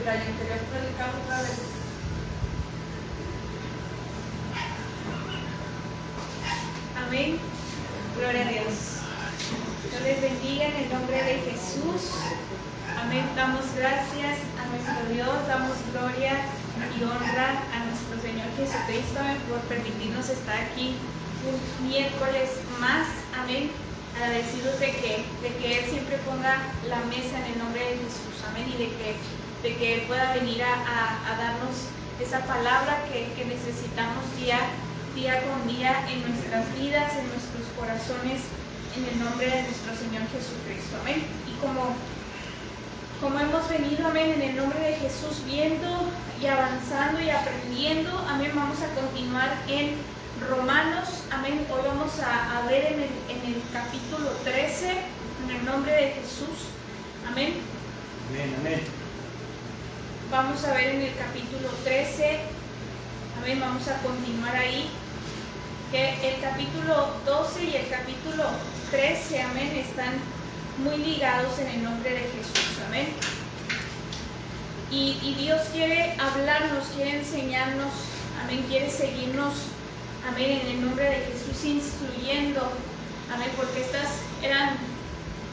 el año anterior predicamos otra vez. Amén. Gloria a Dios. Dios les bendiga en el nombre de Jesús. Amén. Damos gracias a nuestro Dios, damos gloria y honra a nuestro Señor Jesucristo, amén, por permitirnos estar aquí un miércoles más. Amén. Agradecidos de que Él siempre ponga la mesa en el nombre de Jesús. Amén. Y de que Él pueda venir a darnos esa palabra que necesitamos día con día en nuestras vidas, en nuestros corazones, en el nombre de nuestro Señor Jesucristo. Amén. Y como hemos venido, amén, en el nombre de Jesús, viendo y avanzando y aprendiendo, amén, vamos a continuar en Romanos, amén. Hoy vamos a ver en el capítulo 13, en el nombre de Jesús, amén. Amén, amén. Vamos a ver en el capítulo 13, amén, vamos a continuar ahí, que el capítulo 12 y el capítulo 13, amén, están muy ligados en el nombre de Jesús, amén. Y Dios quiere hablarnos, quiere enseñarnos, amén, quiere seguirnos, amén, en el nombre de Jesús, instruyendo, amén, porque estas eran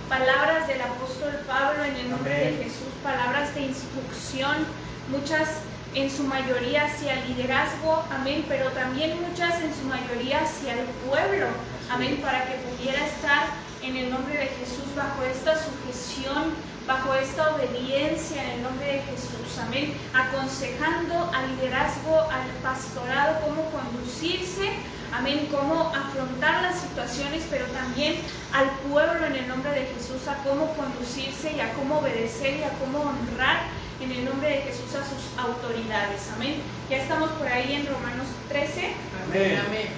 palabras del apóstol Pablo en el nombre amén. de Jesús, palabras de instrucción, muchas en su mayoría hacia el liderazgo, amén, pero también muchas en su mayoría hacia el pueblo, amén, para que pudiera estar en el nombre de Jesús bajo esta sujeción, bajo esta obediencia en el nombre de Jesús, amén, aconsejando al liderazgo, al pastorado, cómo conducirse, amén, cómo afrontar las situaciones, pero también al pueblo en el nombre de Jesús, a cómo conducirse y a cómo obedecer y a cómo honrar en el nombre de Jesús a sus autoridades, amén. Ya estamos por ahí en Romanos 13, Amén. Amén.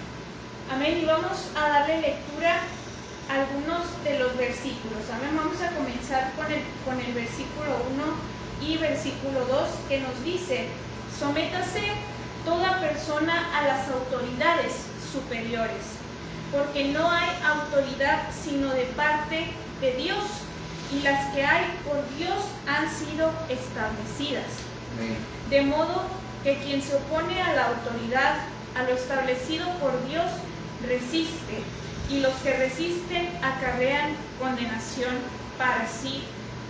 amén, y vamos a darle lectura a algunos de los versículos, amén. Vamos a comenzar con el versículo 1 y versículo 2, que nos dice: sométase toda persona a las autoridades superiores, porque no hay autoridad sino de parte de Dios, y las que hay por Dios han sido establecidas. Amén. De modo que quien se opone a la autoridad, a lo establecido por Dios, resiste, y los que resisten acarrean condenación para sí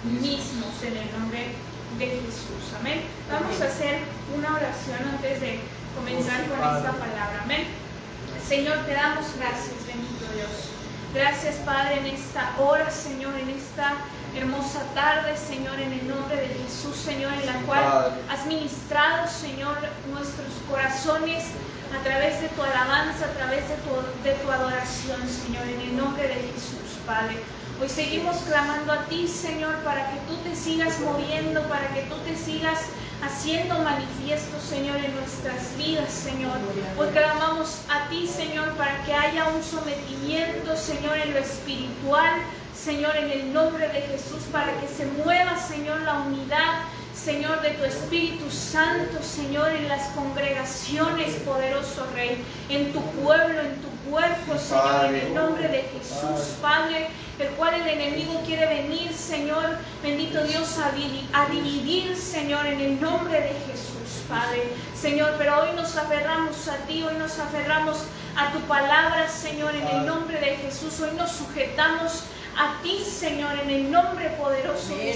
mismos en el nombre de Jesús. Amén. Vamos a hacer una oración antes de comenzar con esta palabra. Amén. Señor, te damos gracias, bendito Dios. Gracias, Padre, en esta hora, Señor, en esta hermosa tarde, Señor, en el nombre de Jesús, Señor, en la cual has ministrado, Señor, nuestros corazones a través de tu alabanza, a través de tu adoración, Señor, en el nombre de Jesús, Padre. Hoy seguimos clamando a ti, Señor, para que tú te sigas moviendo, para que tú te sigas haciendo manifiesto, Señor, en nuestras vidas, Señor. Hoy clamamos a ti, Señor, para que haya un sometimiento, Señor, en lo espiritual, Señor, en el nombre de Jesús, para que se mueva, Señor, la unidad, Señor, de tu Espíritu Santo, Señor, en las congregaciones, poderoso Rey, en tu pueblo, en tu cuerpo, Señor, en el nombre de Jesús, Padre, el cual el enemigo quiere venir, Señor, bendito Dios, a dividir, Señor, en el nombre de Jesús, Padre, Señor, pero hoy nos aferramos a ti, hoy nos aferramos a tu palabra, Señor, en el nombre de Jesús, hoy nos sujetamos a ti, Señor, en el nombre poderoso de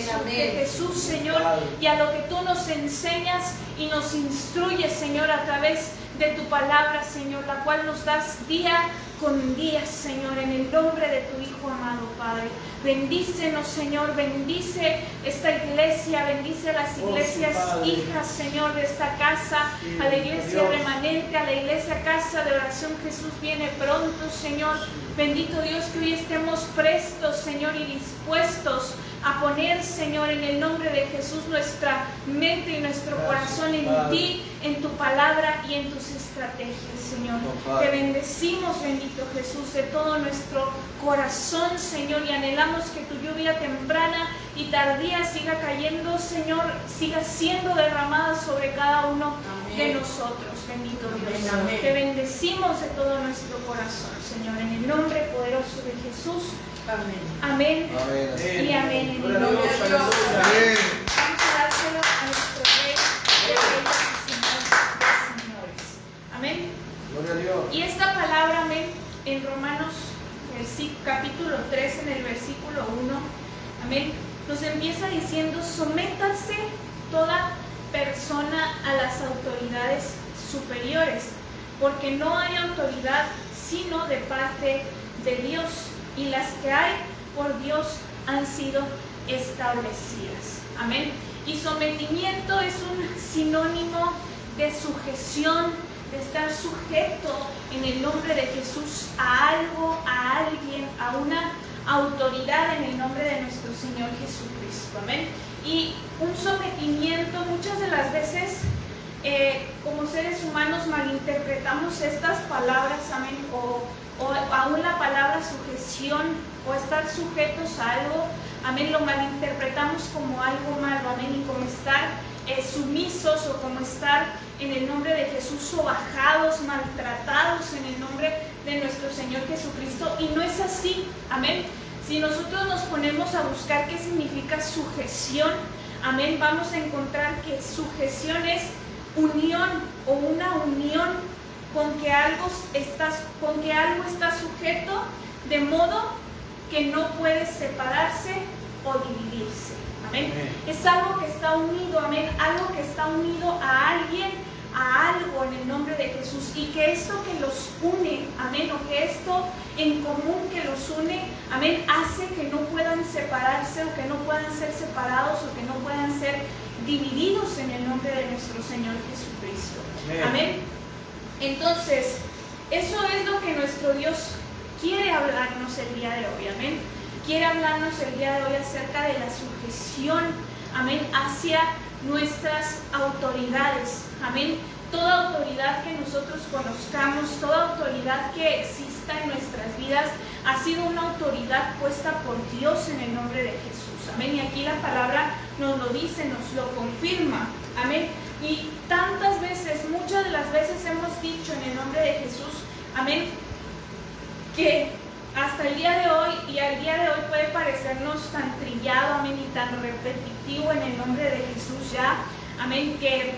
Jesús, Señor, y a lo que tú nos enseñas y nos instruyes, Señor, a través de tu palabra, Señor, la cual nos das día con día, Señor, en el nombre de tu Hijo amado, Padre. Bendícenos, Señor, bendice esta iglesia, bendice a las iglesias hijas, Señor, de esta casa, a la iglesia remanente, a la iglesia Casa de Oración Jesús viene pronto, Señor. Bendito Dios, que hoy estemos prestos, Señor, y dispuestos a poner, Señor, en el nombre de Jesús nuestra mente y nuestro corazón en ti, en tu palabra y en tus estrategias, Señor. Te bendecimos, bendito Jesús, de todo nuestro corazón, Señor, y anhelamos que tu lluvia temprana y tardía siga cayendo, Señor, siga siendo derramada sobre cada uno de nosotros, bendito Dios. Amén. Te bendecimos de todo nuestro corazón, Señor, en el nombre poderoso de Jesús. Amén. Amén Amén. y amén. En el Gloria nombre a de Dios. Jesús. Amén. Vamos a dárselo a nuestro capítulo 3, en el versículo 1, amén, nos empieza diciendo: sométase toda persona a las autoridades superiores, porque no hay autoridad sino de parte de Dios, y las que hay por Dios han sido establecidas. Amén. Y sometimiento es un sinónimo de sujeción, de estar sujeto en el nombre de Jesús a algo, a alguien, a una autoridad en el nombre de nuestro Señor Jesucristo. Amén. Y un sometimiento, muchas de las veces como seres humanos malinterpretamos estas palabras, amén, o aún la palabra sujeción o estar sujetos a algo, amén, lo malinterpretamos como algo malo, amén, y como estar sumisos, o como estar en el nombre de Jesús sobajados, maltratados en el nombre de nuestro Señor Jesucristo, y no es así, amén. Si nosotros nos ponemos a buscar qué significa sujeción, amén, vamos a encontrar que sujeción es unión, o una unión con que algo está sujeto, de modo que no puede separarse o dividirse. Amén. Es algo que está unido, amén, algo que está unido a alguien, a algo en el nombre de Jesús, y que esto que los une, amén, o que esto en común que los une, amén, hace que no puedan separarse, o que no puedan ser separados, o que no puedan ser divididos en el nombre de nuestro Señor Jesucristo. Amén. Entonces, eso es lo que nuestro Dios quiere hablarnos el día de hoy. Amén. Quiere hablarnos el día de hoy acerca de la sujeción, amén, hacia nuestras autoridades. Amén. Toda autoridad que nosotros conozcamos, toda autoridad que exista en nuestras vidas, ha sido una autoridad puesta por Dios en el nombre de Jesús. Amén. Y aquí la palabra nos lo dice, nos lo confirma. Amén. Y tantas veces, muchas de las veces hemos dicho en el nombre de Jesús, amén, que hasta el día de hoy, y al día de hoy puede parecernos tan trillado, amén, y tan repetitivo en el nombre de Jesús ya, amén, que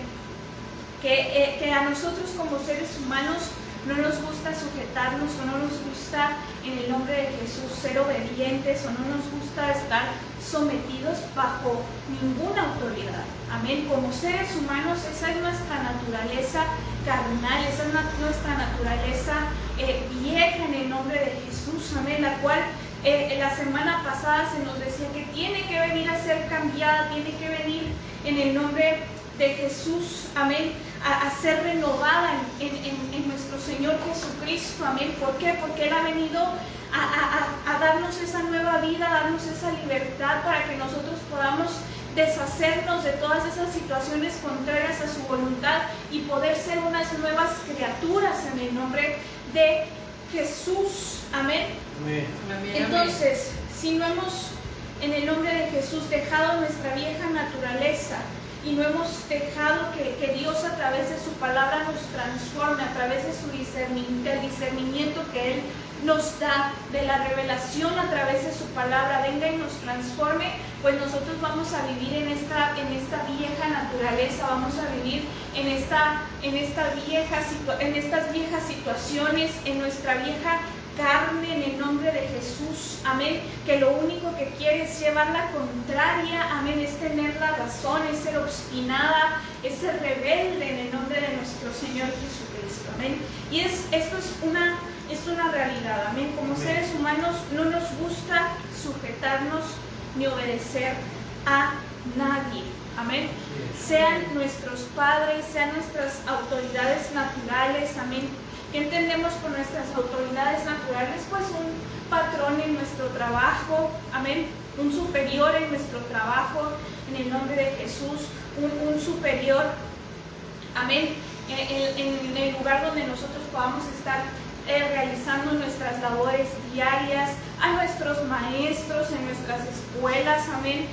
a nosotros como seres humanos no nos gusta sujetarnos, o no nos gusta en el nombre de Jesús ser obedientes, o no nos gusta estar sometidos bajo ninguna autoridad. Amén. Como seres humanos, esa es nuestra naturaleza carnal, esa es nuestra naturaleza vieja en el nombre de Jesús. Amén. La cual la semana pasada se nos decía que tiene que venir a ser cambiada, tiene que venir en el nombre de Jesús, amén, a ser renovada en nuestro Señor Jesucristo, amén. ¿Por qué? Porque Él ha venido a darnos esa nueva vida, a darnos esa libertad para que nosotros podamos deshacernos de todas esas situaciones contrarias a su voluntad y poder ser unas nuevas criaturas en el nombre de Jesús, amén. Amén. Entonces, si no hemos en el nombre de Jesús dejado nuestra vieja naturaleza, y no hemos dejado que Dios a través de su palabra nos transforme, a través de del discernimiento que Él nos da, de la revelación a través de su palabra, venga y nos transforme, pues nosotros vamos a vivir en esta vieja naturaleza, vamos a vivir en estas viejas situaciones, en nuestra vieja carne, en el nombre de Jesús, amén, que lo único que quiere es llevar la contraria, amén, es tener la razón, es ser obstinada, es ser rebelde en el nombre de nuestro Señor Jesucristo, amén. Y esto es una realidad, amén. Como seres humanos no nos gusta sujetarnos ni obedecer a nadie, amén. Sean nuestros padres, sean nuestras autoridades naturales, amén. ¿Qué entendemos por nuestras autoridades naturales? Pues un patrón en nuestro trabajo, amén, un superior en nuestro trabajo, en el nombre de Jesús, un superior, amén, en el lugar donde nosotros podamos estar realizando nuestras labores diarias, a nuestros maestros en nuestras escuelas, amén,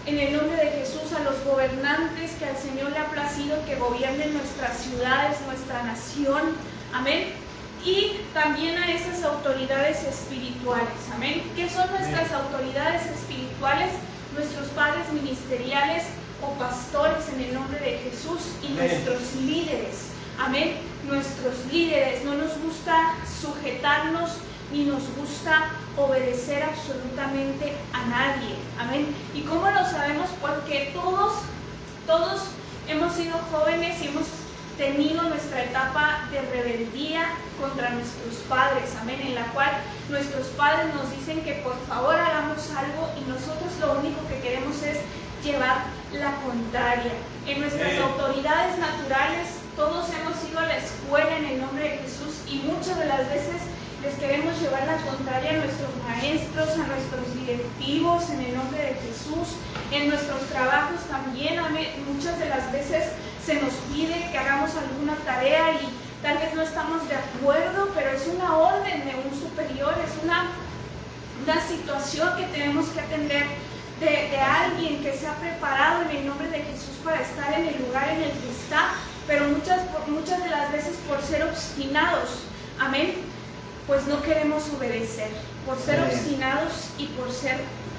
en el nombre de Jesús, a los gobernantes que al Señor le ha placido que gobiernen nuestras ciudades, nuestra nación, amén, y también a esas autoridades espirituales, amén. ¿Qué son nuestras autoridades espirituales? Nuestros padres ministeriales o pastores en el nombre de Jesús, y nuestros líderes, amén. Nuestros líderes, no nos gusta sujetarnos ni nos gusta obedecer absolutamente a nadie. Amén. ¿Y cómo lo sabemos? Porque todos hemos sido jóvenes y hemos tenido nuestra etapa de rebeldía contra nuestros padres, amén, en la cual nuestros padres nos dicen que por favor hagamos algo y nosotros lo único que queremos es llevar la contraria. En nuestras autoridades naturales todos hemos ido a la escuela en el nombre de Jesús y muchas de las veces les queremos llevar la contraria a nuestros maestros, a nuestros directivos en el nombre de Jesús. En nuestros trabajos también, muchas de las veces se nos pide que hagamos alguna tarea y tal vez no estamos de acuerdo, pero es una orden de un superior, es una situación que tenemos que atender de alguien que se ha preparado en el nombre de Jesús para estar en el lugar en el que está, pero muchas de las veces por ser obstinados, amén, pues no queremos obedecer, por ser obstinados y por ser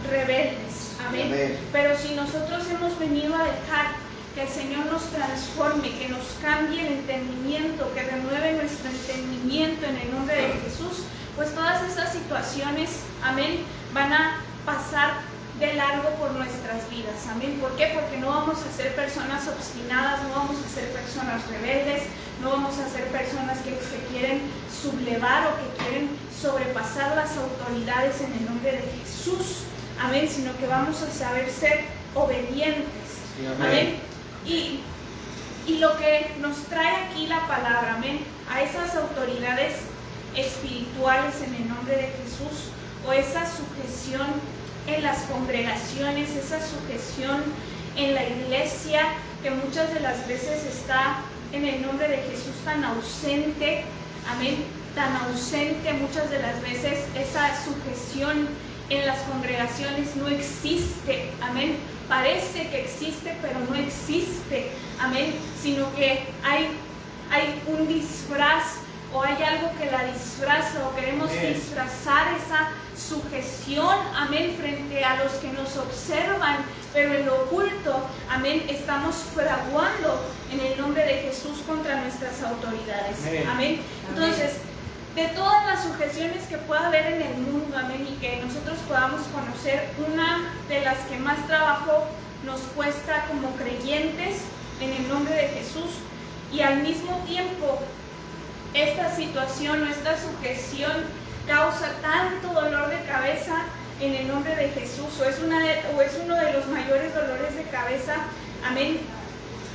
rebeldes, amén. Pero si nosotros hemos venido a dejar que el Señor nos transforme, que nos cambie el entendimiento, que renueve nuestro entendimiento en el nombre de Jesús, pues todas esas situaciones, amén, van a pasar de largo por nuestras vidas, amén. ¿Por qué? Porque no vamos a ser personas obstinadas, no vamos a ser personas rebeldes, no vamos a ser personas que se quieren sublevar o que quieren sobrepasar las autoridades en el nombre de Jesús, amén, sino que vamos a saber ser obedientes, amén. Y lo que nos trae aquí la palabra, amén, a esas autoridades espirituales en el nombre de Jesús, o esa sujeción en las congregaciones, esa sujeción en la iglesia que muchas de las veces está en el nombre de Jesús tan ausente, amén, tan ausente, muchas de las veces esa sujeción en las congregaciones no existe, amén, parece que existe pero no existe, amén, sino que hay un disfraz o hay algo que la disfraza o queremos disfrazar esa sujeción, amén, frente a los que nos observan, pero en lo oculto, amén, estamos fraguando en el nombre de Jesús contra nuestras autoridades, amén. Entonces, de todas las sujeciones que pueda haber en el mundo, amén, y que nosotros podamos conocer, una de las que más trabajo nos cuesta como creyentes en el nombre de Jesús, y al mismo tiempo esta situación o esta sujeción causa tanto dolor de cabeza en el nombre de Jesús, o es uno de los mayores dolores de cabeza, amén,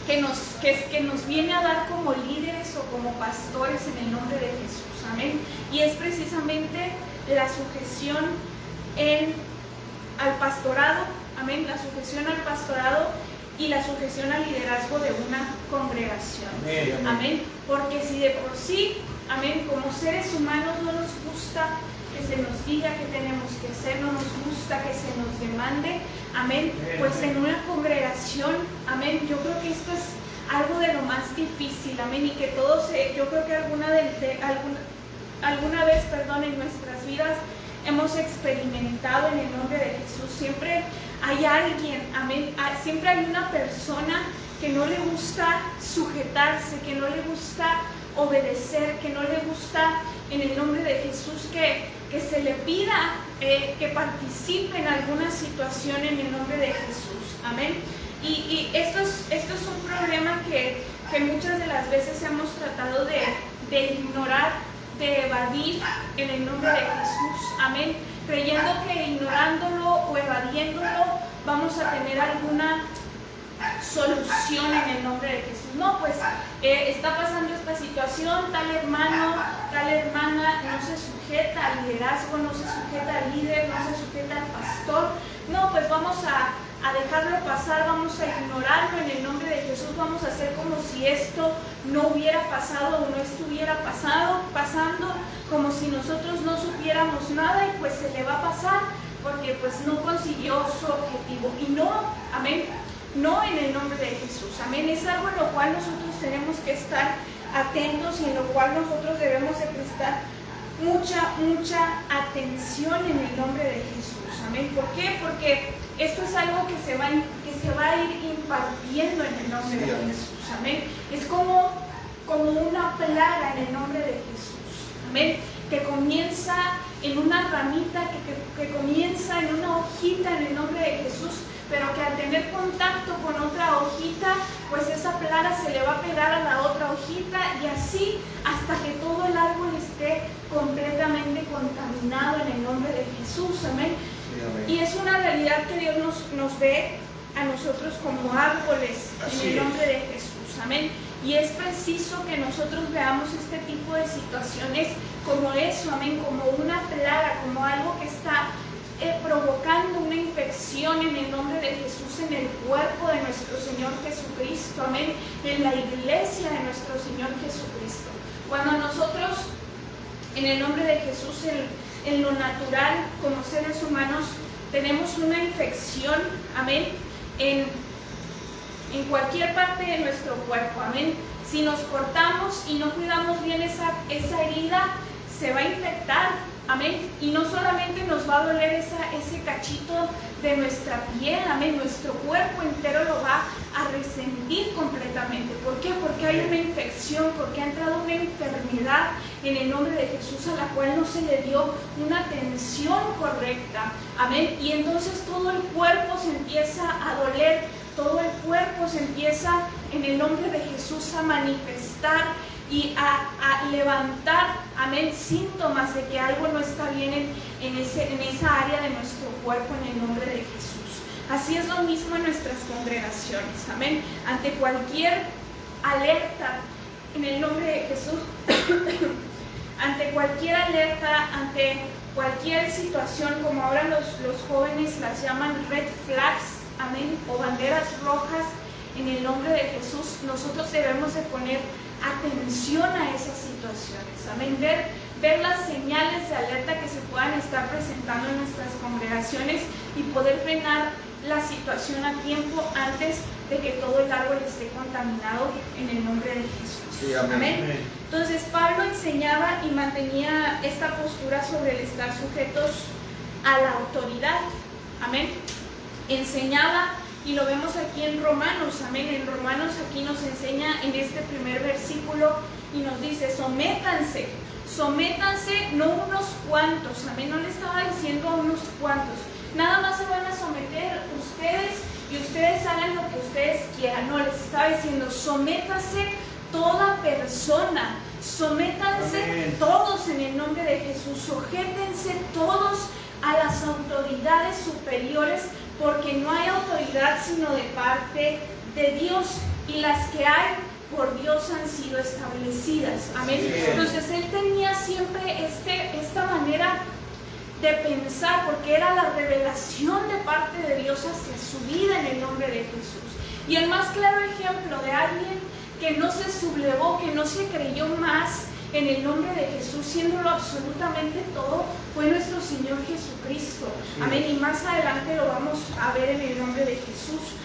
que nos viene a dar como líderes o como pastores en el nombre de Jesús, amén, y es precisamente la sujeción al pastorado, amén, la sujeción al pastorado y la sujeción al liderazgo de una congregación, amén, porque si de por sí, amén, como seres humanos no nos gusta que se nos diga qué tenemos que hacer, no nos gusta que se nos demande, amén, pues en una congregación, amén, yo creo que esto es algo de lo más difícil, amén, y que todos, yo creo que alguna vez, en nuestras vidas hemos experimentado en el nombre de Jesús. Siempre hay alguien, amén, siempre hay una persona que no le gusta sujetarse, que no le gusta obedecer, que no le gusta en el nombre de Jesús que se le pida que participe en alguna situación en el nombre de Jesús, amén. Y esto es un problema que muchas de las veces hemos tratado de ignorar, de evadir en el nombre de Jesús, amén, creyendo que ignorándolo o evadiéndolo vamos a tener alguna solución en el nombre de Jesús. No, pues está pasando esta situación, tal hermano, tal hermana no se sujeta al liderazgo, no se sujeta al líder, no se sujeta al pastor. No, pues vamos a dejarlo pasar, vamos a ignorarlo en el nombre de Jesús, vamos a hacer como si esto no hubiera pasado o no estuviera pasando, como si nosotros no supiéramos nada y pues se le va a pasar porque pues no consiguió su objetivo. Y no, amén, no en el nombre de Jesús, amén, es algo en lo cual nosotros tenemos que estar atentos y en lo cual nosotros debemos de prestar mucha atención en el nombre de Jesús, amén. ¿Por qué? Porque esto es algo que se va a ir impartiendo en el nombre de Jesús, amén. Es como una plaga en el nombre de Jesús, amén, que comienza en una ramita que comienza en una hojita en el nombre de Jesús, pero que al tener contacto con otra hojita, pues esa plaga se le va a pegar a la otra hojita y así hasta que todo el árbol esté completamente contaminado en el nombre de Jesús. Amén. Sí, amén. Y es una realidad que Dios nos ve a nosotros como árboles en el nombre de Jesús. Amén. Y es preciso que nosotros veamos este tipo de situaciones como eso, amén, como una plaga, como algo que está provocando una infección en el nombre de Jesús en el cuerpo de nuestro Señor Jesucristo, amén, en la iglesia de nuestro Señor Jesucristo. Cuando nosotros, en el nombre de Jesús, en lo natural, como seres humanos, tenemos una infección, amén, en cualquier parte de nuestro cuerpo, amén. Si nos cortamos y no cuidamos bien esa herida, se va a infectar, amén. Y no solamente nos va a doler ese cachito de nuestra piel, amén, nuestro cuerpo entero lo va a resentir completamente. ¿Por qué? Porque hay una infección, porque ha entrado una enfermedad en el nombre de Jesús a la cual no se le dio una atención correcta, amén. Y entonces todo el cuerpo se empieza a doler, todo el cuerpo se empieza en el nombre de Jesús a manifestar y a levantar, amén, síntomas de que algo no está bien en esa área de nuestro cuerpo en el nombre de Jesús. Así es lo mismo en nuestras congregaciones, amén. Ante cualquier alerta en el nombre de Jesús, ante cualquier alerta, ante cualquier situación, como ahora los jóvenes las llaman red flags, amén, o banderas rojas, en el nombre de Jesús, nosotros debemos de poner atención a esas situaciones, amén, ver las señales de alerta que se puedan estar presentando en nuestras congregaciones y poder frenar la situación a tiempo antes de que todo el árbol esté contaminado en el nombre de Jesús. Sí, amén. Amén. Entonces Pablo enseñaba y mantenía esta postura sobre el estar sujetos a la autoridad, amén. Enseñaba, y lo vemos aquí en Romanos, amén. En Romanos aquí nos enseña en este primer versículo y nos dice: sométanse, no unos cuantos, amén. No le estaba diciendo a unos cuantos, nada más se van a someter ustedes y ustedes hagan lo que ustedes quieran. No, les estaba diciendo: sométase toda persona, sométanse amén. Todos en el nombre de Jesús, sujétense todos a las autoridades superiores, porque no hay autoridad sino de parte de Dios, y las que hay por Dios han sido establecidas, amén. Sí. Entonces él tenía siempre esta manera de pensar, porque era la revelación de parte de Dios hacia su vida en el nombre de Jesús. Y el más claro ejemplo de alguien que no se sublevó, que no se creyó más en el nombre de Jesús, siéndolo absolutamente todo, fue nuestro Señor Jesucristo, amén. Y más adelante lo vamos a ver en el nombre de Jesús,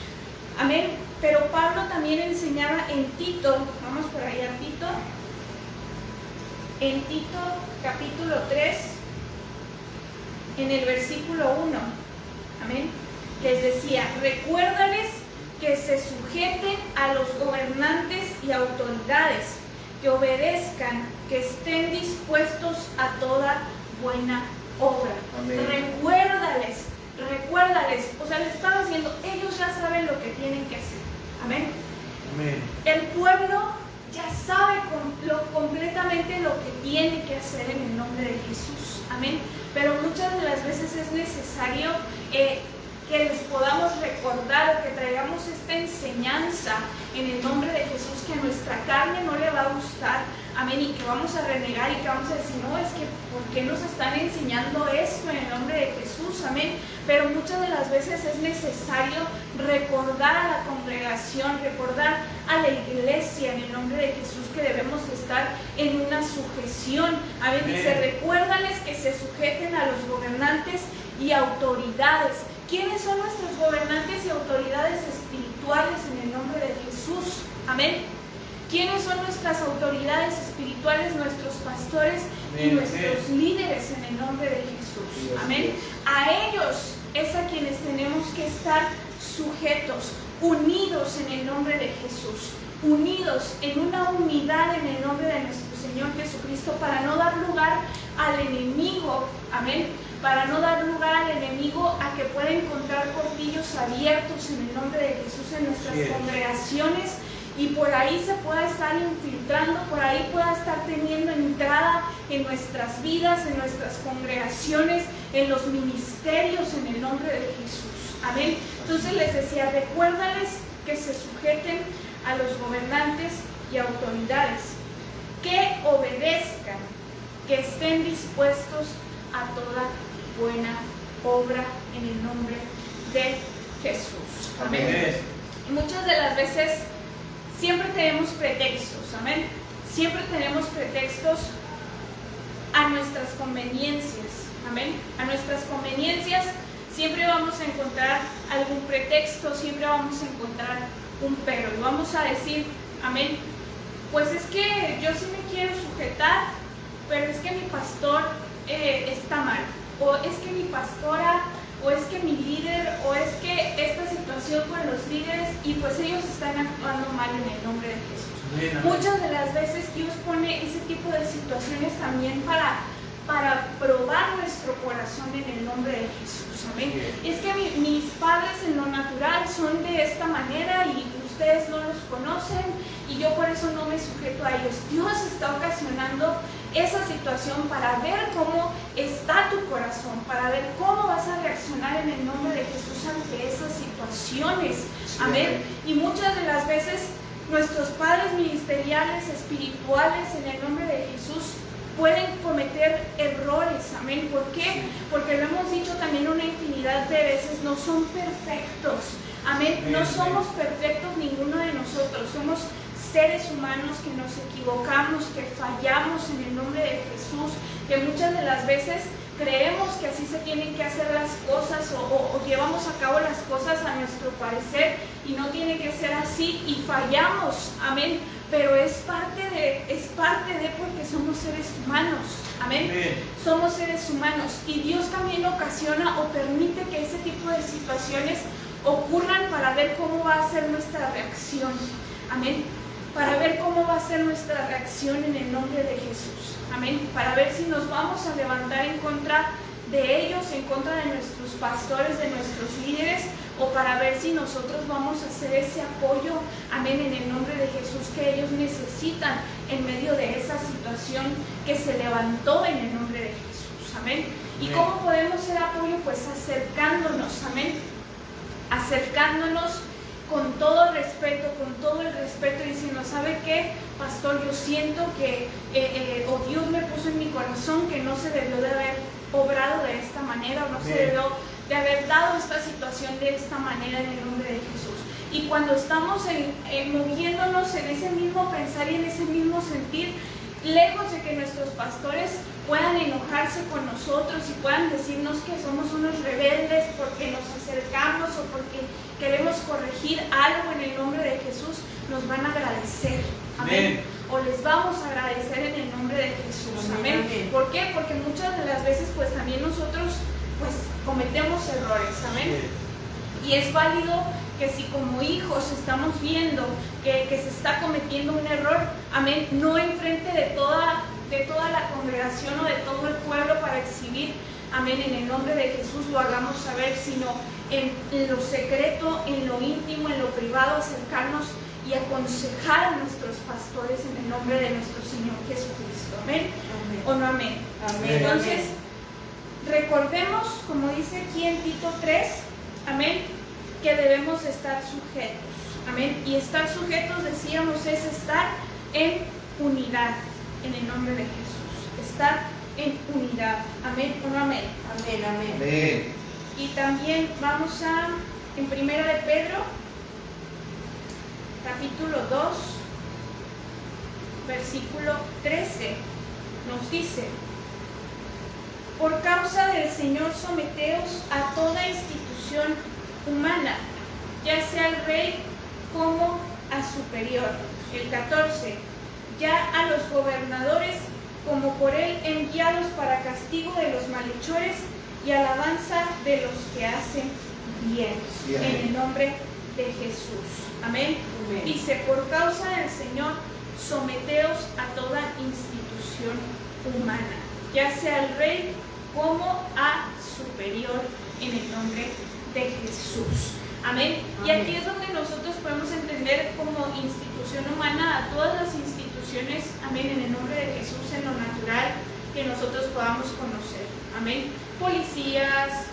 amén. Pero Pablo también enseñaba en Tito, vamos por allá, Tito, en Tito capítulo 3, en el versículo 1, amén, les decía: recuérdales que se sujeten a los gobernantes y autoridades, que obedezcan, que estén dispuestos a toda buena obra. Amén. Recuérdales, o sea, les estaba diciendo, ellos ya saben lo que tienen que hacer, amén. Amén. El pueblo ya sabe completamente lo que tiene que hacer en el nombre de Jesús, amén. Pero muchas de las veces es necesario que les podamos recordar, que traigamos esta enseñanza en el nombre de Jesús, que a nuestra carne no le va a gustar, amén, y que vamos a renegar y que vamos a decir: no, es que ¿por qué nos están enseñando esto en el nombre de Jesús? Amén. Pero muchas de las veces es necesario recordar a la congregación, recordar a la iglesia en el nombre de Jesús que debemos estar en una sujeción, amén. Dice: recuérdales que se sujeten a los gobernantes y autoridades. ¿Quiénes son nuestros gobernantes y autoridades espirituales en el nombre de Jesús? Amén. ¿Quiénes son nuestras autoridades espirituales, nuestros pastores y nuestros líderes en el nombre de Jesús? Amén. A ellos es a quienes tenemos que estar sujetos, unidos en el nombre de Jesús, unidos en una unidad en el nombre de nuestro Señor Jesucristo, para no dar lugar al enemigo, amén, para no dar lugar al enemigo a que pueda encontrar portillos abiertos en el nombre de Jesús en nuestras congregaciones, y por ahí se pueda estar infiltrando, por ahí pueda estar teniendo entrada en nuestras vidas, en nuestras congregaciones, en los ministerios, en el nombre de Jesús. Amén. Entonces les decía, recuérdales que se sujeten a los gobernantes y autoridades, que obedezcan, que estén dispuestos a toda buena obra en el nombre de Jesús. Amén. Y muchas de las veces siempre tenemos pretextos, amén. Siempre tenemos pretextos a nuestras conveniencias, amén. A nuestras conveniencias siempre vamos a encontrar algún pretexto, siempre vamos a encontrar un pero. Y vamos a decir, amén, pues es que yo sí me quiero sujetar, pero es que mi pastor está mal, o es que mi pastora, o es que mi líder, o es que esta situación con los líderes, y pues ellos están actuando mal en el nombre de Jesús. Bien, muchas de las veces Dios pone ese tipo de situaciones también para probar nuestro corazón en el nombre de Jesús. Amén. Es que mis padres en lo natural son de esta manera y ustedes no los conocen y yo por eso no me sujeto a ellos. Dios está ocasionando esa situación para ver cómo está tu corazón, para ver cómo vas a reaccionar en el nombre de Jesús ante esas situaciones. Amén. Y muchas de las veces nuestros padres ministeriales, espirituales, en el nombre de Jesús, pueden cometer errores. Amén. ¿Por qué? Porque lo hemos dicho también una infinidad de veces, no son perfectos. Amén. No somos perfectos ninguno de nosotros. Somos seres humanos que nos equivocamos, que fallamos en el nombre de Jesús, que muchas de las veces creemos que así se tienen que hacer las cosas o llevamos a cabo las cosas a nuestro parecer y no tiene que ser así y fallamos. Amén. Pero es parte de porque somos seres humanos. Amén. Somos seres humanos y Dios también ocasiona o permite que ese tipo de situaciones ocurran para ver cómo va a ser nuestra reacción. Amén. Para ver cómo va a ser nuestra reacción en el nombre de Jesús. Amén. Para ver si nos vamos a levantar en contra de ellos, en contra de nuestros pastores, de nuestros líderes, o para ver si nosotros vamos a hacer ese apoyo, amén, en el nombre de Jesús que ellos necesitan en medio de esa situación que se levantó en el nombre de Jesús. Amén. ¿Y cómo podemos ser apoyo? Pues acercándonos, amén. Acercándonos con todo respeto, con todo el respeto, diciendo, ¿sabe qué, pastor? Yo siento que o Dios me puso en mi corazón que no se debió de haber obrado de esta manera, o no se debió de haber dado esta situación de esta manera en el nombre de Jesús. Y cuando estamos moviéndonos en ese mismo pensar y en ese mismo sentir, lejos de que nuestros pastores puedan enojarse con nosotros y puedan decirnos que somos unos rebeldes porque nos acercamos o porque queremos corregir algo en el nombre de Jesús, nos van a agradecer. Amén. O les vamos a agradecer en el nombre de Jesús. Amén. Amén. ¿Por qué? Porque muchas de las veces pues también nosotros pues cometemos errores. Amén. Y es válido que si como hijos estamos viendo que se está cometiendo un error, amén, no enfrente de toda la congregación o de todo el pueblo para exhibir, amén, en el nombre de Jesús lo hagamos saber, sino en lo secreto, en lo íntimo, en lo privado, acercarnos y aconsejar a nuestros pastores en el nombre de nuestro Señor Jesucristo. Amén. Amén. ¿O no amén? Amén. Entonces, recordemos, como dice aquí en Tito 3, amén, que debemos estar sujetos. Amén. Y estar sujetos, decíamos, es estar en unidad en el nombre de Jesús. Estar en unidad. Amén. ¿O no amén? Amén, amén. Amén. Y también vamos en 1 de Pedro, capítulo 2, versículo 13, nos dice: por causa del Señor someteos a toda institución humana, ya sea el rey como a superior. El 14, ya a los gobernadores como por él enviados para castigo de los malhechores y alabanza de los que hacen bien. Sí, En amén. el nombre de Jesús. Amén. Amén. Dice, por causa del Señor, someteos a toda institución humana, ya sea el rey como a superior, en el nombre de Jesús. Amén. Y Amén. aquí es donde nosotros podemos entender como institución humana a todas las instituciones, amén, en el nombre de Jesús, en lo natural que nosotros podamos conocer. Amén. Policías,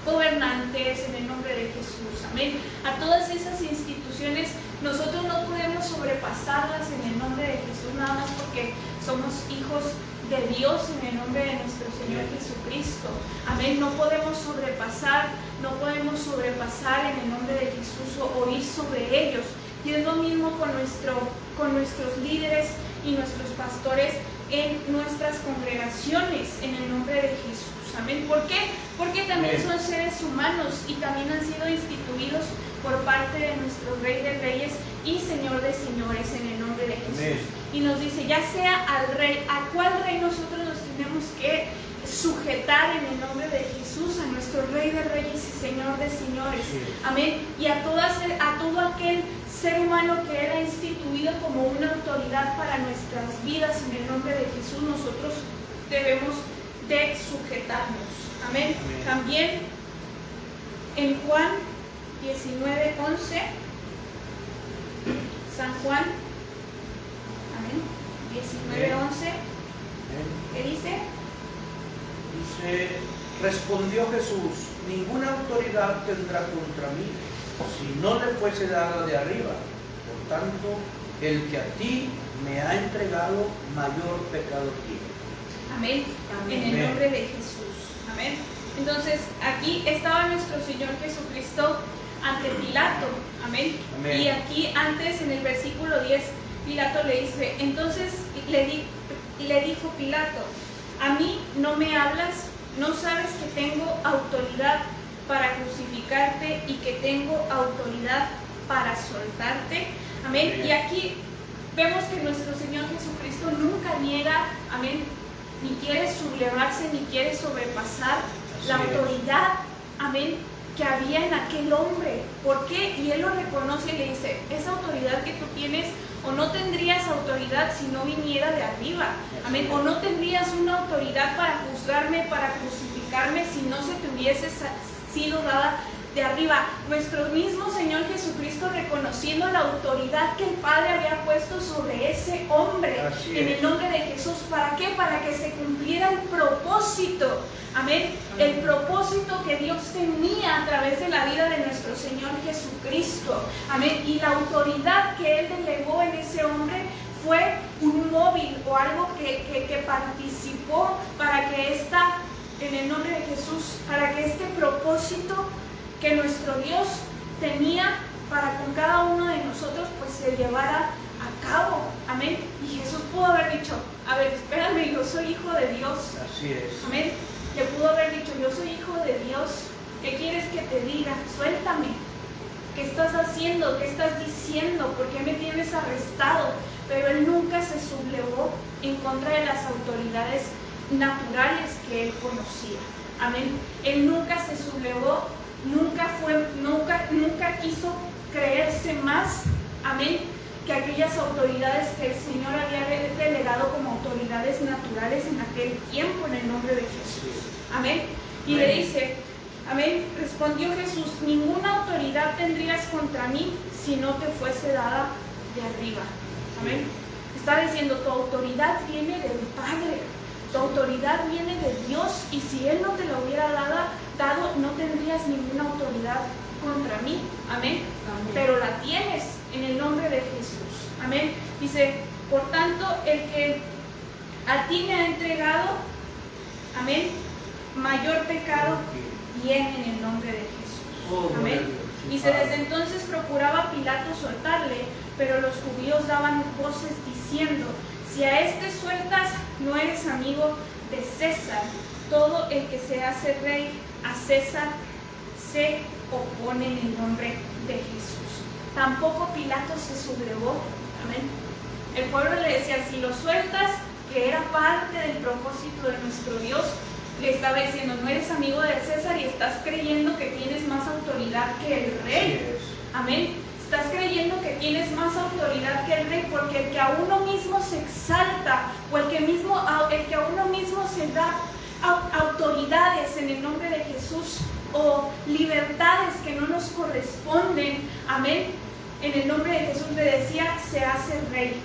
gobernantes, en el nombre de Jesús. Amén. A todas esas instituciones nosotros no podemos sobrepasarlas en el nombre de Jesús, nada más porque somos hijos de Dios, en el nombre de nuestro Señor Jesucristo. Amén. No podemos sobrepasar en el nombre de Jesús o ir sobre ellos. Y es lo mismo con nuestros líderes y nuestros pastores en nuestras congregaciones, en el nombre de Jesús. Amén. ¿Por qué? Porque también son seres humanos y también han sido instituidos por parte de nuestro Rey de Reyes y Señor de Señores, en el nombre de Jesús. Amén. Y nos dice, ya sea al Rey, ¿a cuál Rey nosotros nos tenemos que sujetar en el nombre de Jesús? A nuestro Rey de Reyes y Señor de Señores. Sí. Amén. Y a todo aquel ser humano que Él ha instituido como una autoridad para nuestras vidas, en el nombre de Jesús, nosotros debemos de sujetarnos. Amén. Amén. También en Juan 19:11, San Juan, amén, 19:11, ¿qué dice? Dice, respondió Jesús, ninguna autoridad tendrá contra mí, si no le fuese dada de arriba. Por tanto, el que a ti me ha entregado, mayor pecado tiene. Amén. Amén. En el nombre de Jesús. Amén. Entonces, aquí estaba nuestro Señor Jesucristo ante Pilato. Amén. Amén. Y aquí antes, en el versículo 10, Pilato le dice, entonces le dijo Pilato, a mí no me hablas, no sabes que tengo autoridad para crucificarte y que tengo autoridad para soltarte. Amén. Amén. Y aquí vemos que nuestro Señor Jesucristo nunca niega, amén, ni quiere sublevarse, ni quiere sobrepasar la Así es. autoridad, amén, que había en aquel hombre. ¿Por qué? Y él lo reconoce y le dice, esa autoridad que tú tienes, o no tendrías autoridad si no viniera de arriba, amén, o no tendrías una autoridad para juzgarme, para crucificarme, si no se te hubiese sido dada de arriba. Nuestro mismo Señor Jesucristo reconociendo la autoridad que el Padre había puesto sobre ese hombre. Así En es. el nombre de Jesús. ¿Para qué? Para que se cumpliera el propósito. Amén. El propósito que Dios tenía a través de la vida de nuestro Señor Jesucristo. Amén. Y la autoridad que Él delegó en ese hombre fue un móvil o algo que participó para que en el nombre de Jesús, para que este propósito que nuestro Dios tenía para con cada uno de nosotros, pues se llevara a cabo. Amén. Y Jesús pudo haber dicho, a ver, espérame, yo soy hijo de Dios. Así es. Amén. Le pudo haber dicho, yo soy hijo de Dios. ¿Qué quieres que te diga? Suéltame. ¿Qué estás haciendo? ¿Qué estás diciendo? ¿Por qué me tienes arrestado? Pero Él nunca se sublevó en contra de las autoridades naturales que Él conocía. Amén. Él nunca se sublevó, nunca quiso creerse más, amén, que aquellas autoridades que el Señor había delegado como autoridades naturales en aquel tiempo, en el nombre de Jesús. Amén. Y Amén. le dice, amén, respondió Jesús, ninguna autoridad tendrías contra mí si no te fuese dada de arriba. Amén. Está diciendo, tu autoridad viene del Padre. Tu autoridad viene de Dios, y si Él no te lo hubiera dado, no tendrías ninguna autoridad contra mí. Amén. Amén. Pero la tienes en el nombre de Jesús. Amén. Dice, por tanto, el que a ti me ha entregado, amén, mayor pecado viene en el nombre de Jesús. Oh, gloria a Amén. Dios. Sí, Dice, desde Padre. entonces procuraba Pilato soltarle, pero los judíos daban voces diciendo, si a este sueltas, no eres amigo de César. Todo el que se hace rey a César se opone en el nombre de Jesús. Tampoco Pilato se sublevó. Amén. El pueblo le decía, si lo sueltas, que era parte del propósito de nuestro Dios, le estaba diciendo, no eres amigo del César y estás creyendo que tienes más autoridad que el rey. Amén. Estás creyendo que tienes más autoridad que el rey, porque el que a uno mismo se exalta, o el que a uno mismo se da autoridades en el nombre de Jesús, o libertades que no nos corresponden, amén, en el nombre de Jesús le decía, se hace rey,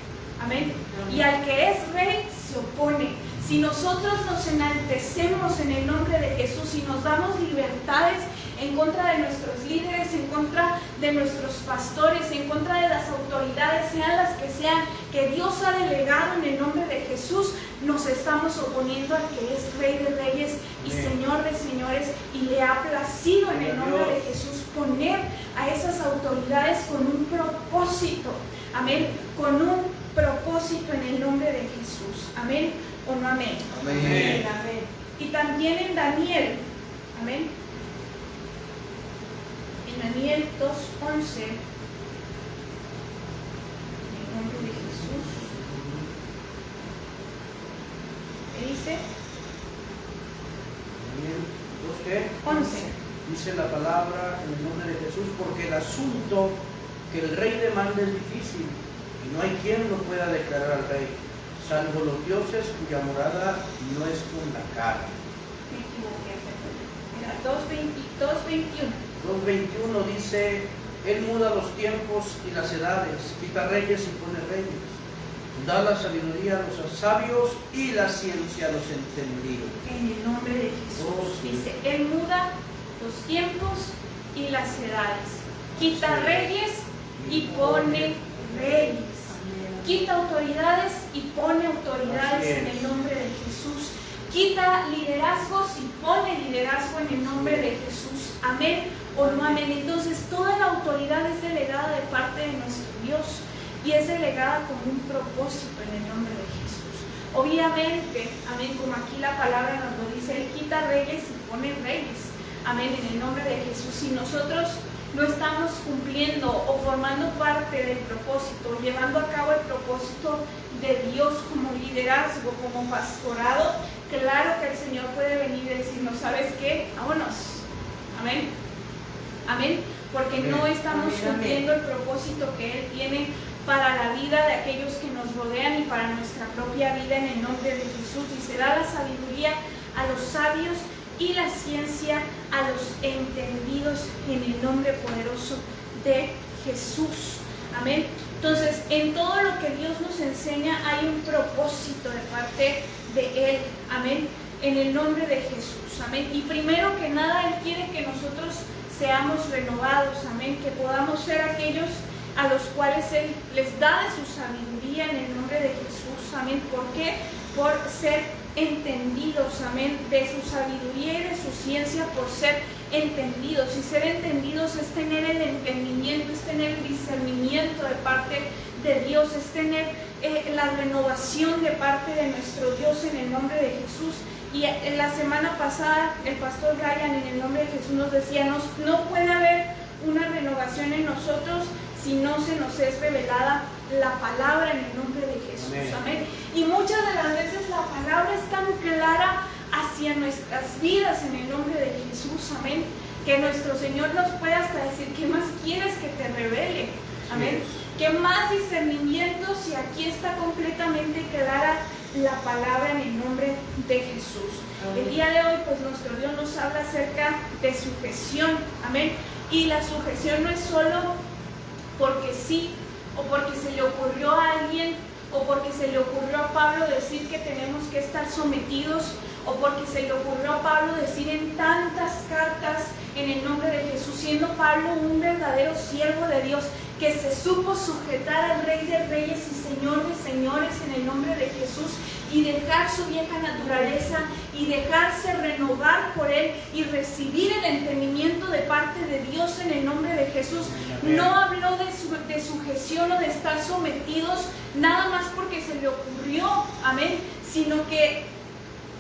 amén. Y al que es rey se opone. Si nosotros nos enaltecemos en el nombre de Jesús y nos damos libertades en contra de nuestros líderes, en contra de nuestros pastores, en contra de las autoridades, sean las que sean, que Dios ha delegado en el nombre de Jesús, nos estamos oponiendo al que es Rey de Reyes y Señor de Señores, y le ha placido en el nombre de Jesús poner a esas autoridades con un propósito, amén, con un propósito en el nombre de Jesús, amén o no amén. Amén. Amén, amén. Y también en Daniel, amén, en Daniel 2:11, en el nombre de Jesús, ¿qué dice? ¿Dos qué? 11. Dice la palabra en el nombre de Jesús, porque el asunto que el rey demanda es difícil y no hay quien lo pueda declarar al rey, salvo los dioses cuya morada no es con la carne. Me equivoqué. Mira, 2:21. 2:21 dice, él muda los tiempos y las edades, quita reyes y pone reyes, da la sabiduría a los sabios y la ciencia a los entendidos. En el nombre de Jesús. Oh, sí. Dice, Él muda los tiempos y las edades. Quita reyes y pone reyes. Quita autoridades y pone autoridades en el nombre de Jesús. Quita liderazgos y pone liderazgo en el nombre de Jesús. Amén o no amén. Entonces toda la autoridad es delegada de parte de nuestro Dios y es delegada con un propósito en el nombre de Jesús. Obviamente, amén, como aquí la palabra nos lo dice, Él quita reyes y pone reyes. Amén, en el nombre de Jesús. Si nosotros no estamos cumpliendo o formando parte del propósito, llevando a cabo el propósito de Dios como liderazgo, como pastorado, claro que el Señor puede venir y decirnos, ¿sabes qué? Vámonos. Amén. Amén. Porque no estamos cumpliendo el propósito que Él tiene para la vida de aquellos que nos rodean y para nuestra propia vida en el nombre de Jesús. Y se da la sabiduría a los sabios y la ciencia a los entendidos en el nombre poderoso de Jesús. Amén. Entonces, en todo lo que Dios nos enseña hay un propósito de parte de Él. Amén. En el nombre de Jesús. Amén. Y primero que nada, Él quiere que nosotros seamos renovados. Amén. Que podamos ser aquellos a los cuales Él les da de su sabiduría en el nombre de Jesús. Amén. ¿Por qué? Por ser entendidos, amén, de su sabiduría y de su ciencia, por ser entendidos. Y ser entendidos es tener el entendimiento, es tener el discernimiento de parte de Dios, es tener la renovación de parte de nuestro Dios en el nombre de Jesús. Y en la semana pasada el pastor Brian en el nombre de Jesús nos decía, no puede haber una renovación en nosotros si no se nos es revelada la palabra en el nombre de Jesús. Amén. Y muchas de las veces la palabra es tan clara hacia nuestras vidas en el nombre de Jesús. Amén. Que nuestro Señor nos puede hasta decir, ¿qué más quieres que te revele? Amén. ¿Qué más discernimiento si aquí está completamente clara la palabra en el nombre de Jesús? El día de hoy, pues nuestro Dios nos habla acerca de sujeción. Amén. Y la sujeción no es solo porque sí, o porque se le ocurrió a alguien, o porque se le ocurrió a Pablo decir que tenemos que estar sometidos, o porque se le ocurrió a Pablo decir en tantas cartas en el nombre de Jesús, siendo Pablo un verdadero siervo de Dios, que se supo sujetar al Rey de Reyes y Señor de Señores en el nombre de Jesús, y dejar su vieja naturaleza y dejarse renovar por Él y recibir el entendimiento de parte de Dios en el nombre de Jesús. No habló de sujeción o de estar sometidos nada más porque se le ocurrió, amén, sino que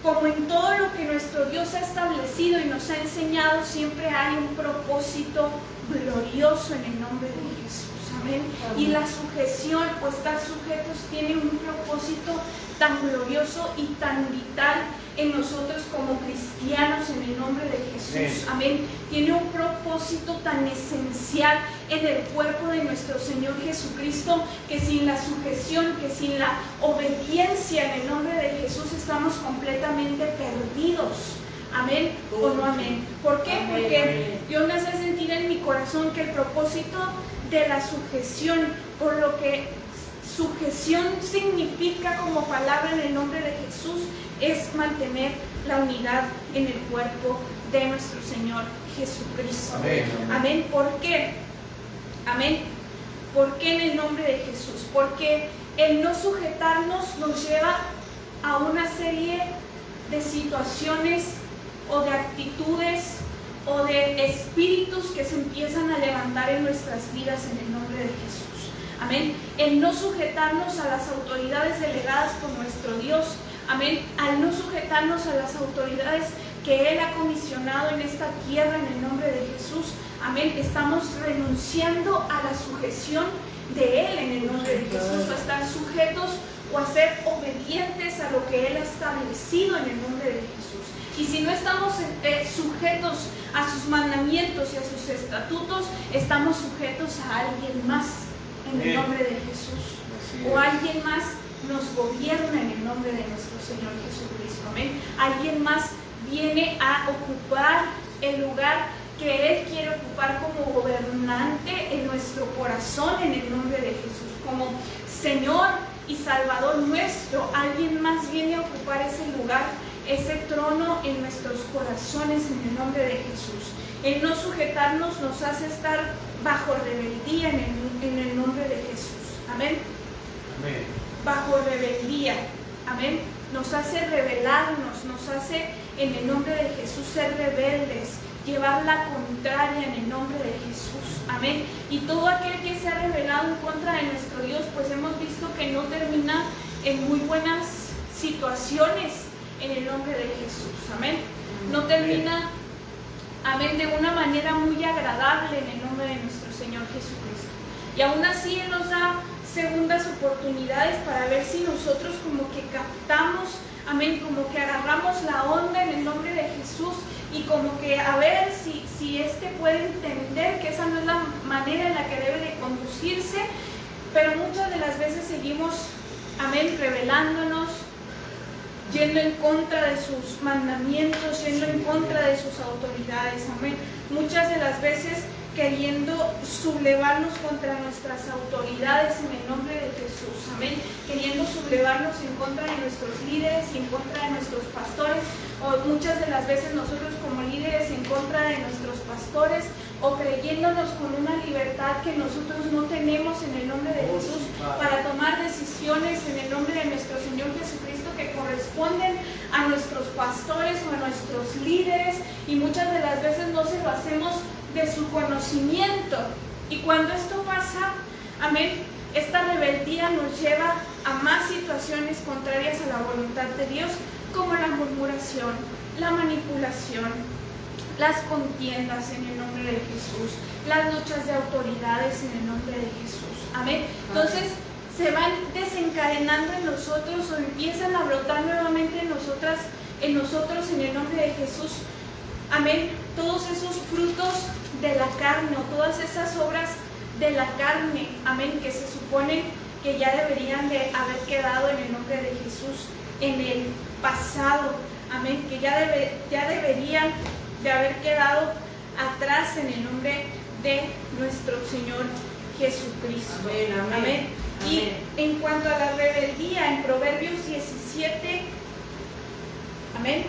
como en todo lo que nuestro Dios ha establecido y nos ha enseñado, siempre hay un propósito glorioso en el nombre de Jesús. Amén. Y la sujeción o estar sujetos tiene un propósito tan glorioso y tan vital en nosotros como cristianos en el nombre de Jesús. Amén. Tiene un propósito tan esencial en el cuerpo de nuestro Señor Jesucristo, que sin la sujeción, que sin la obediencia en el nombre de Jesús estamos completamente perdidos. Amén o no amén. ¿Por qué? Porque Dios me hace sentir en mi corazón que el propósito de la sujeción, por lo que sujeción significa como palabra en el nombre de Jesús, es mantener la unidad en el cuerpo de nuestro Señor Jesucristo. Amén. Amén. ¿Por qué? Amén. ¿Por qué en el nombre de Jesús? Porque el no sujetarnos nos lleva a una serie de situaciones o de actitudes o de espíritus que se empiezan a levantar en nuestras vidas en el nombre de Jesús. Amén. El no sujetarnos a las autoridades delegadas por nuestro Dios. Amén. Al no sujetarnos a las autoridades que Él ha comisionado en esta tierra en el nombre de Jesús. Amén. Estamos renunciando a la sujeción de Él en el nombre de Jesús, a estar sujetos o a ser obedientes a lo que Él ha establecido en el nombre de Jesús. Y si no estamos sujetos a sus mandamientos y a sus estatutos, estamos sujetos a alguien más en el nombre de Jesús. O alguien más nos gobierna en el nombre de nuestro Señor Jesucristo. Amén. Alguien más viene a ocupar el lugar que Él quiere ocupar como gobernante en nuestro corazón en el nombre de Jesús. Como Señor y Salvador nuestro, alguien más viene a ocupar ese lugar, ese trono en nuestros corazones en el nombre de Jesús. El no sujetarnos nos hace estar bajo rebeldía en el nombre de Jesús. Amén. Amén. Bajo rebeldía. Amén. Nos hace rebelarnos, nos hace en el nombre de Jesús ser rebeldes, llevar la contraria en el nombre de Jesús. Amén. Y todo aquel que se ha rebelado en contra de nuestro Dios, pues hemos visto que no termina en muy buenas situaciones en el nombre de Jesús. Amén. No termina, amén, de una manera muy agradable en el nombre de nuestro Señor Jesucristo. Y aún así Él nos da segundas oportunidades para ver si nosotros como que captamos, amén, como que agarramos la onda en el nombre de Jesús y como que a ver si puede entender que esa no es la manera en la que debe de conducirse, pero muchas de las veces seguimos, amén, rebelándonos, yendo en contra de sus mandamientos, yendo en contra de sus autoridades, amén. Muchas de las veces queriendo sublevarnos contra nuestras autoridades en el nombre de Jesús, amén. Queriendo sublevarnos en contra de nuestros líderes y en contra de nuestros pastores, o muchas de las veces nosotros como líderes en contra de nuestros pastores, o creyéndonos con una libertad que nosotros no tenemos en el nombre de Jesús para tomar decisiones en el nombre de nuestro Señor Jesucristo que corresponden a nuestros pastores o a nuestros líderes, y muchas de las veces no se lo hacemos de su conocimiento. Y cuando esto pasa, amén, esta rebeldía nos lleva a más situaciones contrarias a la voluntad de Dios, como la murmuración, la manipulación, las contiendas en el nombre de Jesús, las luchas de autoridades en el nombre de Jesús. Amén. Entonces se van desencadenando en nosotros o empiezan a brotar nuevamente en nosotros en el nombre de Jesús. Amén. Todos esos frutos de la carne o todas esas obras de la carne, amén, que se supone que ya deberían de haber quedado en el nombre de Jesús en el pasado, amén, que ya deberían de haber quedado atrás en el nombre de nuestro Señor Jesucristo. Amén, amén. Amén. Y en cuanto a la rebeldía, en Proverbios 17, amén.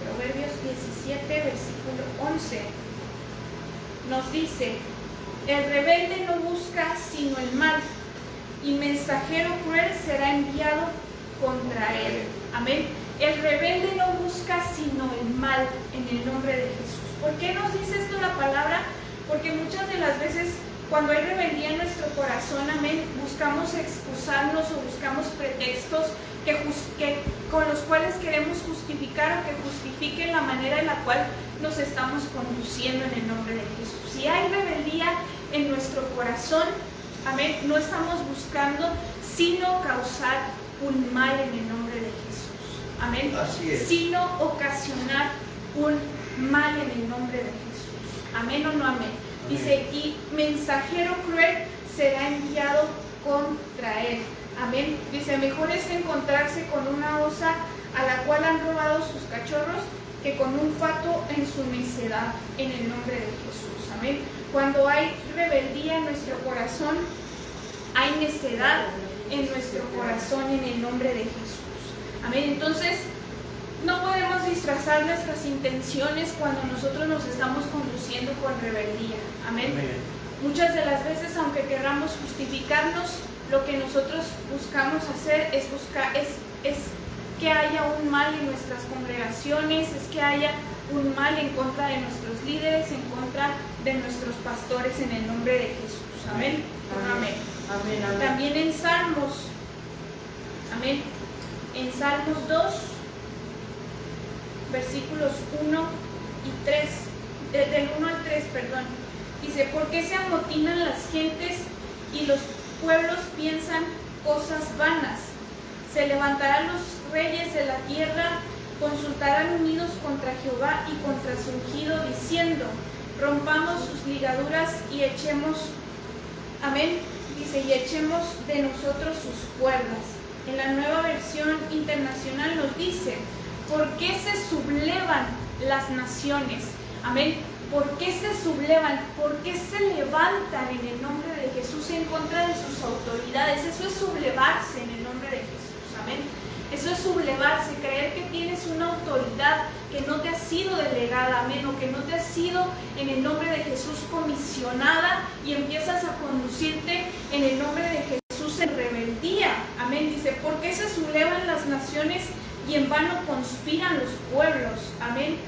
Proverbios 17, versículo 11, nos dice: el rebelde no busca sino el mal, y mensajero cruel será enviado contra él. Amén. El rebelde no busca sino el mal en el nombre de Jesús. ¿Por qué nos dice esto la palabra? Porque muchas de las veces cuando hay rebeldía en nuestro corazón, amén, buscamos excusarnos o buscamos pretextos con los cuales queremos justificar o que justifiquen la manera en la cual nos estamos conduciendo en el nombre de Jesús. Si hay rebeldía en nuestro corazón, amén, no estamos buscando sino causar un mal en el nombre de Jesús, amén, Así es. sino ocasionar un mal en el nombre de Jesús, amén o no amén. Dice, y mensajero cruel será enviado contra él, amén. Dice, mejor es encontrarse con una osa a la cual han robado sus cachorros que con un fato en su necedad, en el nombre de Jesús, amén. Cuando hay rebeldía en nuestro corazón, hay necedad en nuestro corazón, en el nombre de Jesús, amén. Entonces, no podemos disfrazar nuestras intenciones cuando nosotros nos estamos conduciendo con rebeldía, amén. Muchas de las veces, aunque queramos justificarnos, lo que nosotros buscamos hacer es que haya un mal en nuestras congregaciones, es que haya un mal en contra de nuestros líderes, en contra de nuestros pastores, en el nombre de Jesús, amén. Amén. Amén, amén. También en Salmos, amén, en Salmos 2, versículos 1 y 3, del 1 al 3, perdón, dice, ¿por qué se amotinan las gentes y los pueblos piensan cosas vanas? Se levantarán los reyes de la tierra, consultarán unidos contra Jehová y contra su ungido, diciendo, rompamos sus ligaduras y echemos, amén, dice, y echemos de nosotros sus cuerdas. En la Nueva Versión Internacional nos dice, ¿por qué se sublevan las naciones? Amén. ¿Por qué se sublevan? ¿Por qué se levantan en el nombre de Jesús en contra de sus autoridades? Eso es sublevarse en el nombre de Jesús. Amén. Eso es sublevarse, creer que tienes una autoridad que no te ha sido delegada, amén, o que no te ha sido en el nombre de Jesús comisionada y empiezas a conducirte en el nombre de Jesús en rebeldía. Amén. Dice, ¿por qué se sublevan las naciones y en vano conspiran los pueblos? Amén.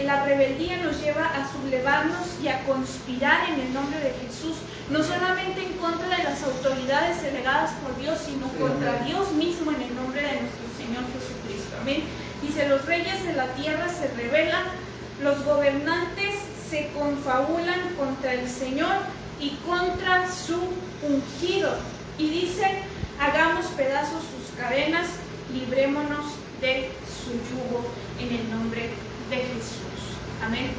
La rebeldía nos lleva a sublevarnos y a conspirar en el nombre de Jesús, no solamente en contra de las autoridades delegadas por Dios, sino contra Dios mismo en el nombre de nuestro Señor Jesucristo. Amén. Dice, los reyes de la tierra se rebelan, los gobernantes se confabulan contra el Señor y contra su ungido. Y dice, hagamos pedazos sus cadenas, librémonos de su yugo en el nombre de Jesús. Amén.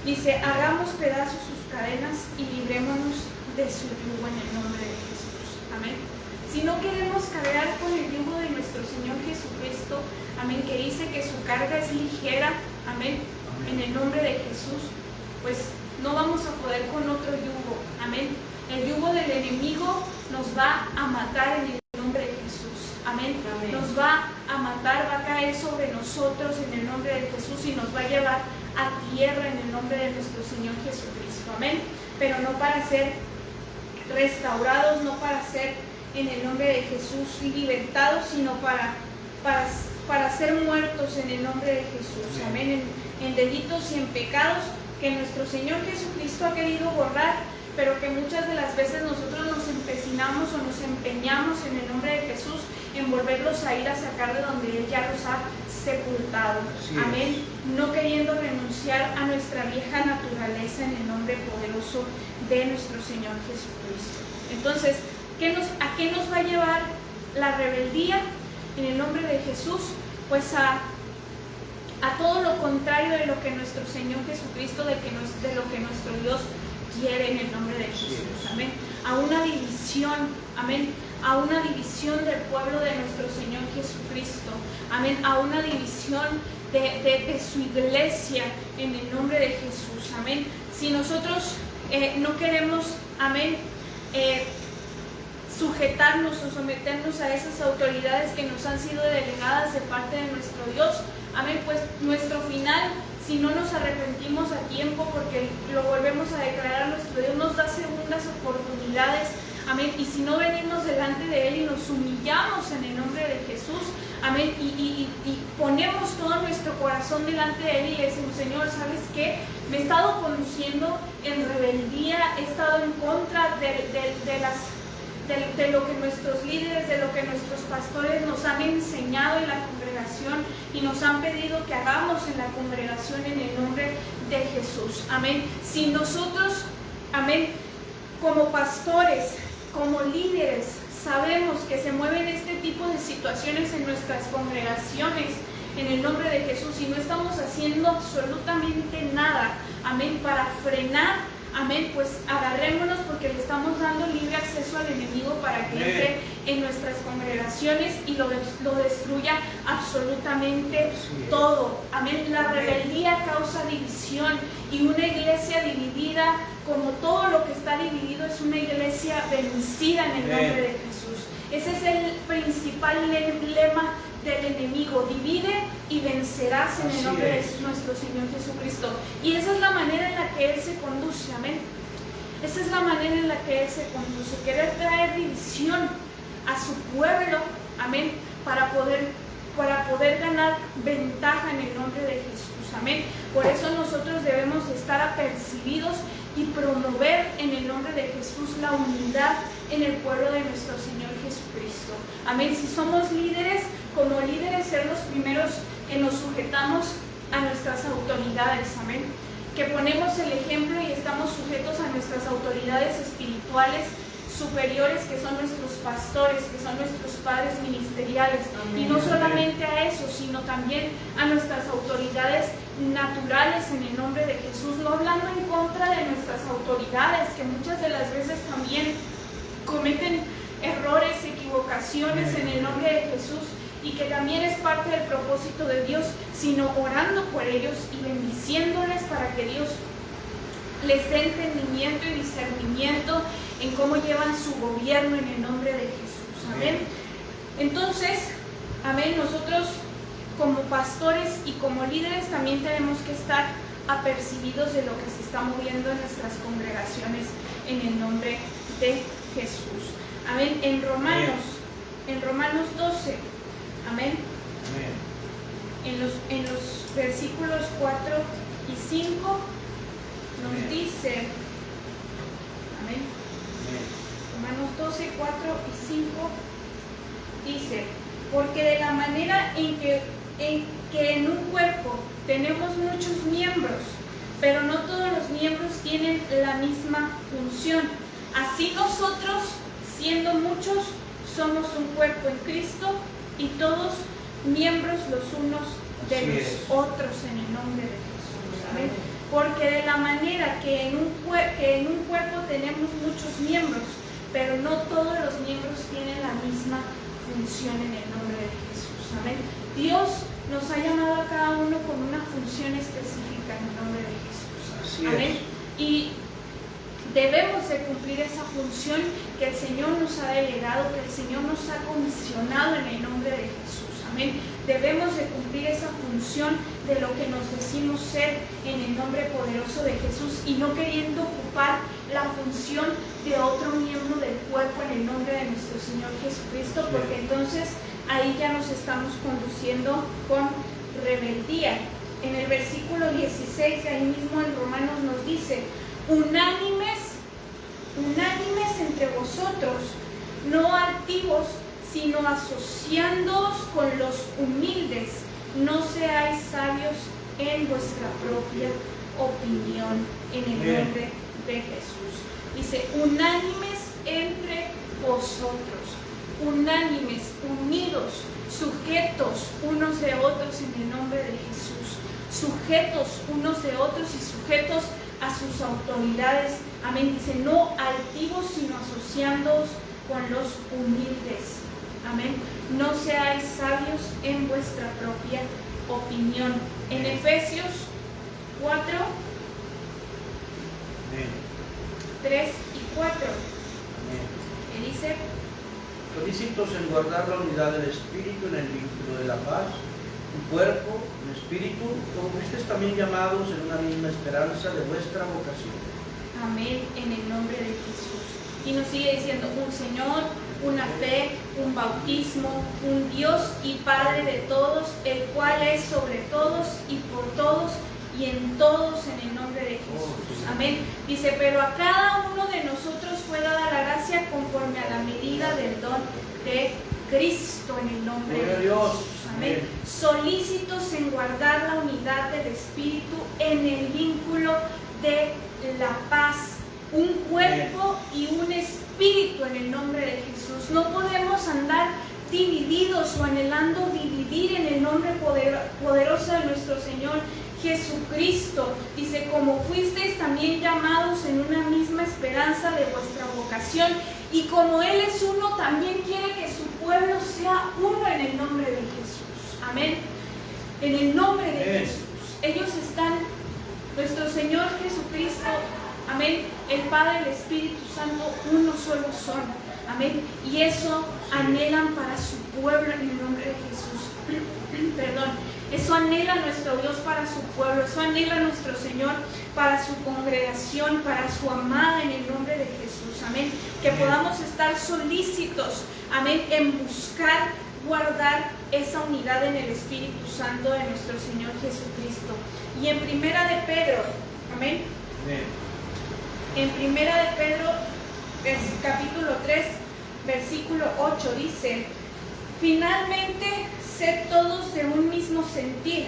Dice, hagamos pedazos sus cadenas y librémonos de su yugo en el nombre de Jesús. Amén. Si no queremos cargar con el yugo de nuestro Señor Jesucristo, amén, que dice que su carga es ligera, amén, en el nombre de Jesús, pues no vamos a poder con otro yugo, amén. El yugo del enemigo nos va a matar en el nombre de Jesús, amén. Amén. Nos va a matar, va a caer sobre nosotros en el nombre de Jesús y nos va a llevar a tierra en el nombre de nuestro Señor Jesucristo, amén. Pero no para ser restaurados, no para ser en el nombre de Jesús libertados, sino para ser muertos en el nombre de Jesús, amén, en delitos y en pecados que nuestro Señor Jesucristo ha querido borrar, pero que muchas de las veces nosotros nos empecinamos o nos empeñamos en el nombre de Jesús en volverlos a ir a sacar de donde Él ya los ha sepultado, amén, no queriendo renunciar a nuestra vieja naturaleza en el nombre poderoso de nuestro Señor Jesucristo. Entonces, ¿a qué nos va a llevar la rebeldía en el nombre de Jesús? Pues a todo lo contrario de lo que nuestro Señor Jesucristo, de lo que nuestro Dios quiere en el nombre de Jesús, amén. A una división, amén, a una división del pueblo de nuestro Señor Jesucristo, amén, a una división de su iglesia en el nombre de Jesús, amén. Si nosotros no queremos, amén, sujetarnos o someternos a esas autoridades que nos han sido delegadas de parte de nuestro Dios, amén, pues nuestro final, si no nos arrepentimos a tiempo, porque lo volvemos a declarar a nuestro Dios, nos da segundas oportunidades, amén, y si no venimos delante de Él y nos humillamos en el nombre de Jesús, amén, y ponemos todo nuestro corazón delante de Él y le decimos, Señor, ¿sabes qué? Me he estado conduciendo en rebeldía, he estado en contra de de lo que nuestros líderes, de lo que nuestros pastores nos han enseñado en la congregación y nos han pedido que hagamos en la congregación en el nombre de Jesús. Amén. Si nosotros, amén, como pastores, como líderes, sabemos que se mueven este tipo de situaciones en nuestras congregaciones, en el nombre de Jesús, y no estamos haciendo absolutamente nada, amén, para frenar, amén, pues agarrémonos, porque le estamos dando libre acceso al enemigo para que entre en nuestras congregaciones y lo destruya absolutamente todo. Amén. La rebeldía causa división, y una iglesia dividida, como todo lo que está dividido, es una iglesia vencida en el nombre de Jesús. Ese es el principal lema del enemigo: divide y vencerás en el nombre de nuestro Señor Jesucristo. Y esa es la manera en la que Él se conduce, amén. Esa es la manera en la que Él se conduce: querer traer división a su pueblo, amén, para poder ganar ventaja en el nombre de Jesús, amén. Por eso nosotros debemos estar apercibidos y promover en el nombre de Jesús la unidad en el pueblo de nuestro Señor Jesucristo, amén. Si somos líderes, como líderes, ser los primeros que nos sujetamos a nuestras autoridades, amén, que ponemos el ejemplo y estamos sujetos a nuestras autoridades espirituales superiores, que son nuestros pastores, que son nuestros padres ministeriales. Amén. Y no solamente a eso, sino también a nuestras autoridades naturales en el nombre de Jesús, no hablando en contra de nuestras autoridades, que muchas de las veces también cometen errores, equivocaciones en el nombre de Jesús, y que también es parte del propósito de Dios, sino orando por ellos y bendiciéndoles para que Dios les dé entendimiento y discernimiento en cómo llevan su gobierno en el nombre de Jesús. Amén. Entonces, amén, nosotros como pastores y como líderes también tenemos que estar apercibidos de lo que se está moviendo en nuestras congregaciones en el nombre de Jesús. Amén. En Romanos 12, amén. En los versículos 4 y 5 nos dice, amén. Romanos 12, 4 y 5 dice: porque de la manera en que en un cuerpo tenemos muchos miembros, pero no todos los miembros tienen la misma función, así nosotros, siendo muchos, somos un cuerpo en Cristo, y todos miembros los unos de los otros en el nombre de Jesús. Amén. Porque de la manera que en un cuerpo tenemos muchos miembros, pero no todos los miembros tienen la misma función en el nombre de Jesús. Amén. Dios nos ha llamado a cada uno con una función específica en el nombre de Jesús. Amén. Y debemos de cumplir esa función que el Señor nos ha delegado, que el Señor nos ha comisionado en el nombre de Jesús. Amén. Debemos de cumplir esa función de lo que nos decimos ser en el nombre poderoso de Jesús, y no queriendo ocupar la función de otro miembro del cuerpo en el nombre de nuestro Señor Jesucristo, porque entonces ahí ya nos estamos conduciendo con rebeldía. En el versículo 16 de ahí mismo en Romanos nos dice: unánimes entre vosotros, no altivos, sino asociándoos con los humildes, no seáis sabios en vuestra propia opinión, en el nombre de Jesús. Dice: unánimes entre vosotros, unánimes, unidos, sujetos unos de otros en el nombre de Jesús, sujetos unos de otros y sujetos a sus autoridades. Amén. Dice: no altivos, sino asociándoos con los humildes. Amén. No seáis sabios en vuestra propia opinión. En Efesios 4, 3 y 4. ¿Qué dice? Solícitos en guardar la unidad del Espíritu en el vínculo de la paz, un cuerpo, un espíritu, como fuisteis también llamados en una misma esperanza de vuestra vocación. Amén, en el nombre de Jesús. Y nos sigue diciendo: un Señor, una fe, un bautismo, un Dios y Padre de todos, el cual es sobre todos y por todos y en todos en el nombre de Jesús. Amén. Dice, pero a cada uno de nosotros fue dada la gracia conforme a la medida del don de Cristo en el nombre de Dios. Amén. Solícitos en guardar la unidad del Espíritu en el vínculo de la paz. Un cuerpo y un espíritu en el nombre de Jesús. No podemos andar divididos o anhelando dividir en el nombre poderoso de nuestro Señor Jesucristo. Dice, como fuisteis también llamados en una misma esperanza de vuestra vocación, y como Él es uno, también quiere que su pueblo sea uno en el nombre de Jesús. Amén. En el nombre de Jesús. Ellos están, nuestro Señor Jesucristo, amén, el Padre, el Espíritu Santo, uno solo son. Amén. Y eso anhelan para su pueblo en el nombre de Jesús. Perdón. Eso anhela nuestro Dios para su pueblo. Eso anhela nuestro Señor para su congregación, para su amada en el nombre de Jesús. Amén. Que podamos estar solícitos, amén, en buscar guardar esa unidad en el Espíritu Santo de nuestro Señor Jesucristo. Y en Primera de Pedro, amén. En Primera de Pedro, capítulo 3, versículo 8 dice: finalmente, sed todos de un mismo sentir,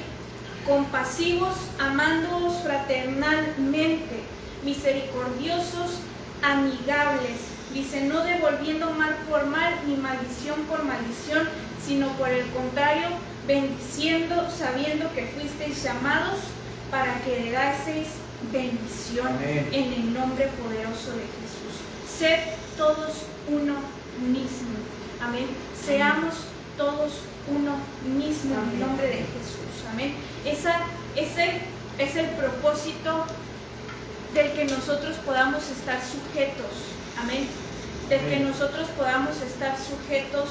compasivos, amándoos fraternalmente, misericordiosos, amigables. Dice, no devolviendo mal por mal, ni maldición por maldición, sino por el contrario, bendiciendo, sabiendo que fuisteis llamados para que heredaseis bendición. Amén. En el nombre poderoso de Jesús. Sed todos uno mismo. Amén. Seamos todos uno mismo. Amén. En el nombre de Jesús. Amén. Ese es el propósito del que nosotros podamos estar sujetos. Amén. Del que nosotros podamos estar sujetos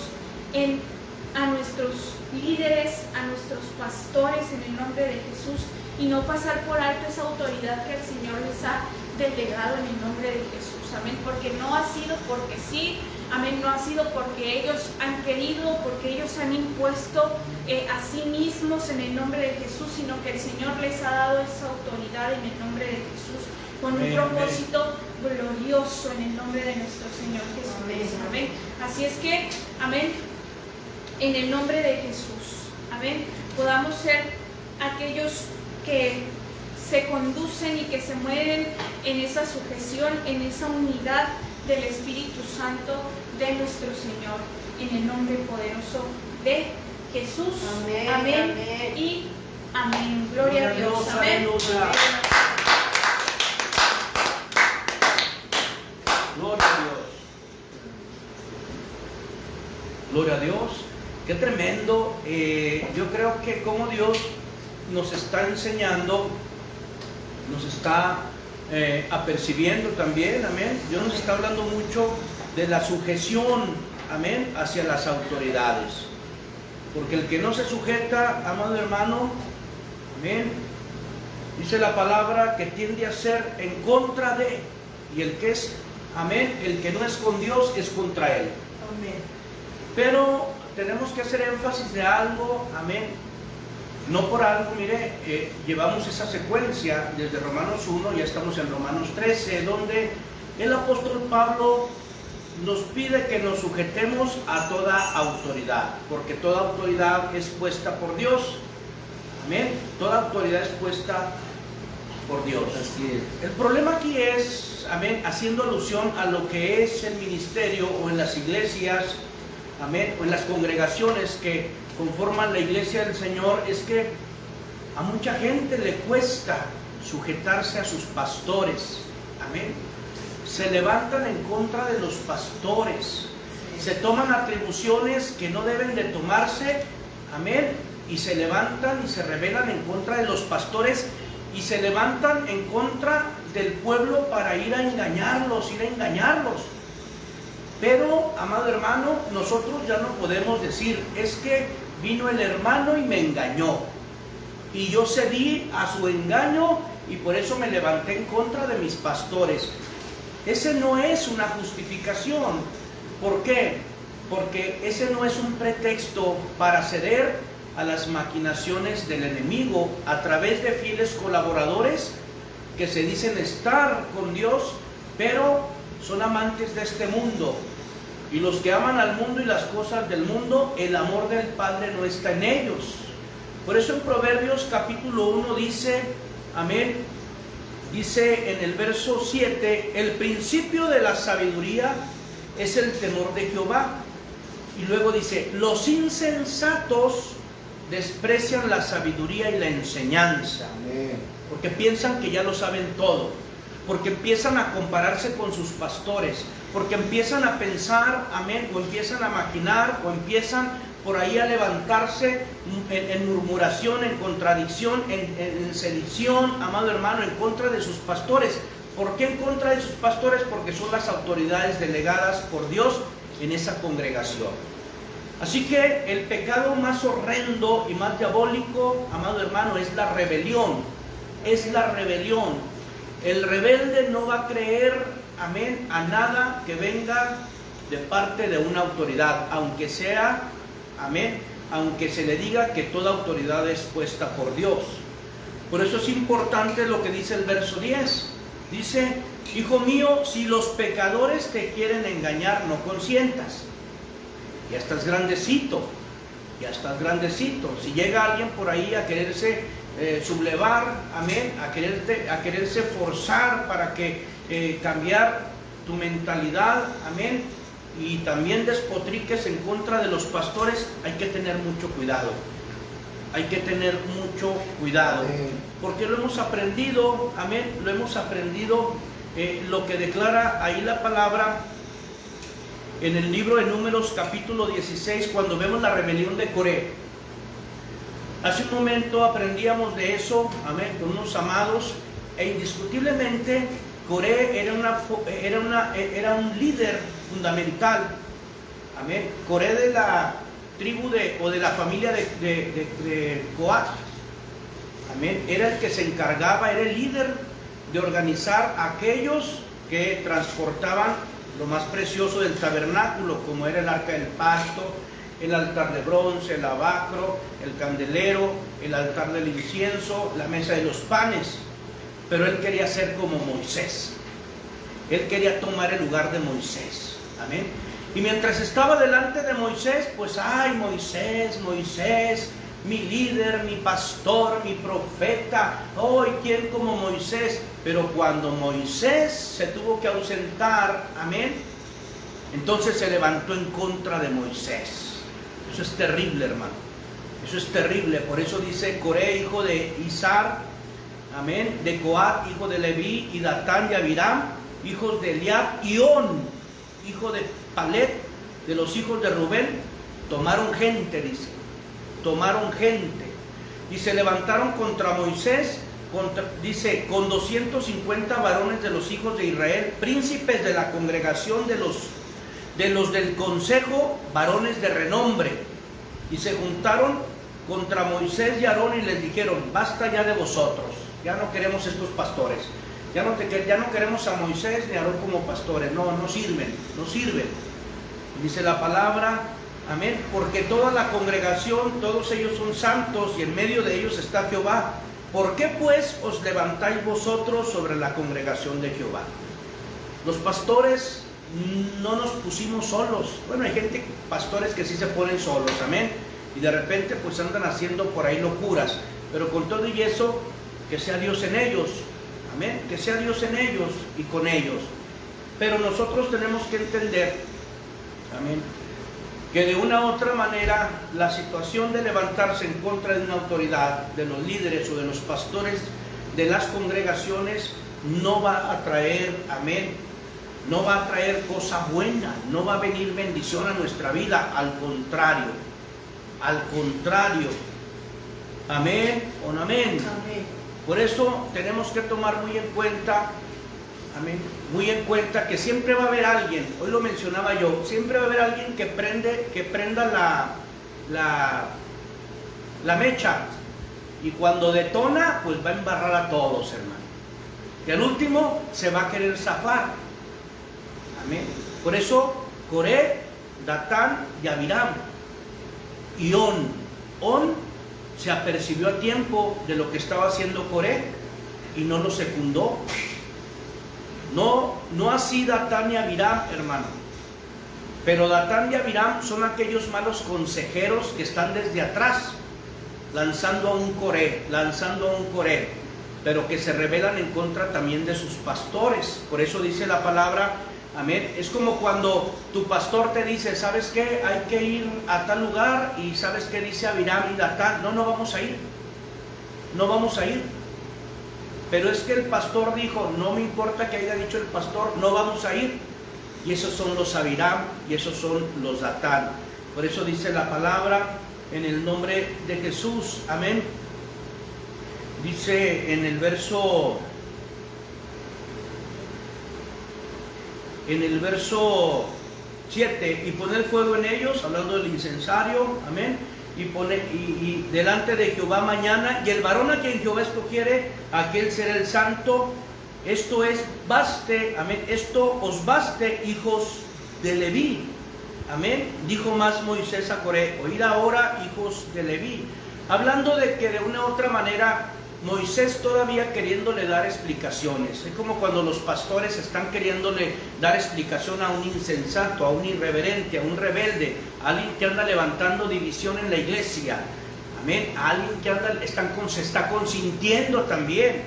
a nuestros líderes, a nuestros pastores en el nombre de Jesús, y no pasar por alto esa autoridad que el Señor les ha delegado en el nombre de Jesús. Amén. Porque no ha sido porque sí, amén, no ha sido porque ellos han querido, porque ellos han impuesto a sí mismos en el nombre de Jesús, sino que el Señor les ha dado esa autoridad en el nombre de Jesús, con un propósito glorioso en el nombre de nuestro Señor Jesucristo. Amén. Así es que, amén, en el nombre de Jesús, amén, podamos ser aquellos que se conducen y que se mueven en esa sujeción, en esa unidad del Espíritu Santo de nuestro Señor, en el nombre poderoso de Jesús. Amén, amén, amén. Y amén. Gloria a Dios. Amén. Gloria a Dios. Gloria a Dios. Qué tremendo. Yo creo que como Dios nos está enseñando, nos está apercibiendo también, amén. Dios nos está hablando mucho de la sujeción, amén, hacia las autoridades. Porque el que no se sujeta, amado hermano, amén, dice la palabra que tiende a ser en contra de, y el que es, amén, el que no es con Dios es contra Él. Amén. Pero tenemos que hacer énfasis de algo, amén. No por algo, mire, llevamos esa secuencia desde Romanos 1, ya estamos en Romanos 13, donde el apóstol Pablo nos pide que nos sujetemos a toda autoridad, porque toda autoridad es puesta por Dios. Amén. Toda autoridad es puesta por Dios. Así es. El problema aquí es, amén, haciendo alusión a lo que es el ministerio o en las iglesias, amén, o en las congregaciones que conforman la iglesia del Señor, es que a mucha gente le cuesta sujetarse a sus pastores. Amén. Se levantan en contra de los pastores, se toman atribuciones que no deben de tomarse, amén, y se levantan y se rebelan en contra de los pastores y se levantan en contra del pueblo para ir a engañarlos. Pero, amado hermano, nosotros ya no podemos decir, es que vino el hermano y me engañó, y yo cedí a su engaño y por eso me levanté en contra de mis pastores. Ese no es una justificación. ¿Por qué? Porque ese no es un pretexto para ceder a las maquinaciones del enemigo a través de fieles colaboradores que se dicen estar con Dios, pero son amantes de este mundo. Y los que aman al mundo y las cosas del mundo, el amor del Padre no está en ellos. Por eso en Proverbios capítulo 1 dice, amén, dice en el verso 7, el principio de la sabiduría es el temor de Jehová. Y luego dice, los insensatos desprecian la sabiduría y la enseñanza. Amén. Porque piensan que ya lo saben todo. Porque empiezan a compararse con sus pastores. Porque empiezan a pensar, amén, o empiezan a maquinar, o empiezan por ahí a levantarse en murmuración, en contradicción, en sedición, amado hermano, en contra de sus pastores. ¿Por qué en contra de sus pastores? Porque son las autoridades delegadas por Dios en esa congregación. Así que el pecado más horrendo y más diabólico, amado hermano, es la rebelión. Es la rebelión. El rebelde no va a creer, amén, a nada que venga de parte de una autoridad, aunque sea, amén, aunque se le diga que toda autoridad es puesta por Dios. Por eso es importante lo que dice el verso 10. Dice, hijo mío, si los pecadores te quieren engañar, no consientas. Ya estás grandecito, ya estás grandecito. Si llega alguien por ahí a quererse sublevar, amén, a quererse forzar para que cambiar tu mentalidad, amén, y también despotriques en contra de los pastores, hay que tener mucho cuidado. Hay que tener mucho cuidado, porque lo hemos aprendido, amén, lo hemos aprendido, lo que declara ahí la palabra en el libro de Números capítulo 16, cuando vemos la rebelión de Coré. Hace un momento aprendíamos de eso, amén, con unos amados, e indiscutiblemente Coré era un líder fundamental, amén. Coré de la tribu o de la familia de Coat, amén, era el que se encargaba, era el líder de organizar a aquellos que transportaban lo más precioso del tabernáculo, como era el arca del pacto, el altar de bronce, el lavacro, el candelero, el altar del incienso, la mesa de los panes. Pero él quería ser como Moisés. Él quería tomar el lugar de Moisés. Amén. Y mientras estaba delante de Moisés, pues, ay, Moisés, Moisés, mi líder, mi pastor, mi profeta, hoy, ¿quién como Moisés? Pero cuando Moisés se tuvo que ausentar, amén, entonces se levantó en contra de Moisés. Eso es terrible, hermano. Eso es terrible. Por eso dice Coré, hijo de Izar, amén, de Coat, hijo de Leví, y Datán y Abiram, hijos de Eliab, y On, hijo de Palet, de los hijos de Rubén, tomaron gente, dice, tomaron gente, y se levantaron contra Moisés, dice, con 250 varones de los hijos de Israel, príncipes de la congregación de los del consejo, varones de renombre, y se juntaron contra Moisés y Aarón y les dijeron, basta ya de vosotros, ya no queremos estos pastores, ya no queremos a Moisés ni a Aarón como pastores, no sirven. Dice la palabra, amén, porque toda la congregación, todos ellos son santos y en medio de ellos está Jehová. ¿Por qué pues os levantáis vosotros sobre la congregación de Jehová? Los pastores no nos pusimos solos. Bueno, hay pastores que sí se ponen solos, amén, y de repente pues andan haciendo por ahí locuras, pero con todo y eso, que sea Dios en ellos, amén, que sea Dios en ellos y con ellos. Pero nosotros tenemos que entender, amén, que de una u otra manera la situación de levantarse en contra de una autoridad, de los líderes o de los pastores de las congregaciones, no va a traer, amén, no va a traer cosa buena, no va a venir bendición a nuestra vida, al contrario, amén o no amén. Amén. Por eso tenemos que tomar muy en cuenta, amén, muy en cuenta que siempre va a haber alguien, hoy lo mencionaba yo, siempre va a haber alguien que prenda la mecha, y cuando detona, pues va a embarrar a todos, hermano. Y al último se va a querer zafar. Amén. Por eso Coré, Datán y Abiram y On se apercibió a tiempo de lo que estaba haciendo Coré y no lo secundó. No así Datán y Abiram, hermano. Pero Datán y Abiram son aquellos malos consejeros que están desde atrás, lanzando a un Coré, pero que se rebelan en contra también de sus pastores. Por eso dice la palabra, amén. Es como cuando tu pastor te dice, ¿sabes qué? Hay que ir a tal lugar, y ¿sabes qué dice Abiram y Datán? No vamos a ir. No vamos a ir. Pero es que el pastor dijo, no me importa que haya dicho el pastor, no vamos a ir. Y esos son los Abiram y esos son los Datán. Por eso dice la palabra en el nombre de Jesús, amén. Dice en el verso 7, y poner fuego en ellos, hablando del incensario, amén. Y delante de Jehová mañana, y el varón a quien Jehová escogiere, aquel será el santo. Esto es, baste, amén, esto os baste, hijos de Leví, amén. Dijo más Moisés a Coré, oíd ahora, hijos de Leví. Hablando de que de una u otra manera, Moisés todavía queriéndole dar explicaciones. Es como cuando los pastores están queriéndole dar explicación a un insensato, a un irreverente, a un rebelde, a alguien que anda levantando división en la iglesia, amén, a alguien que se está consintiendo también,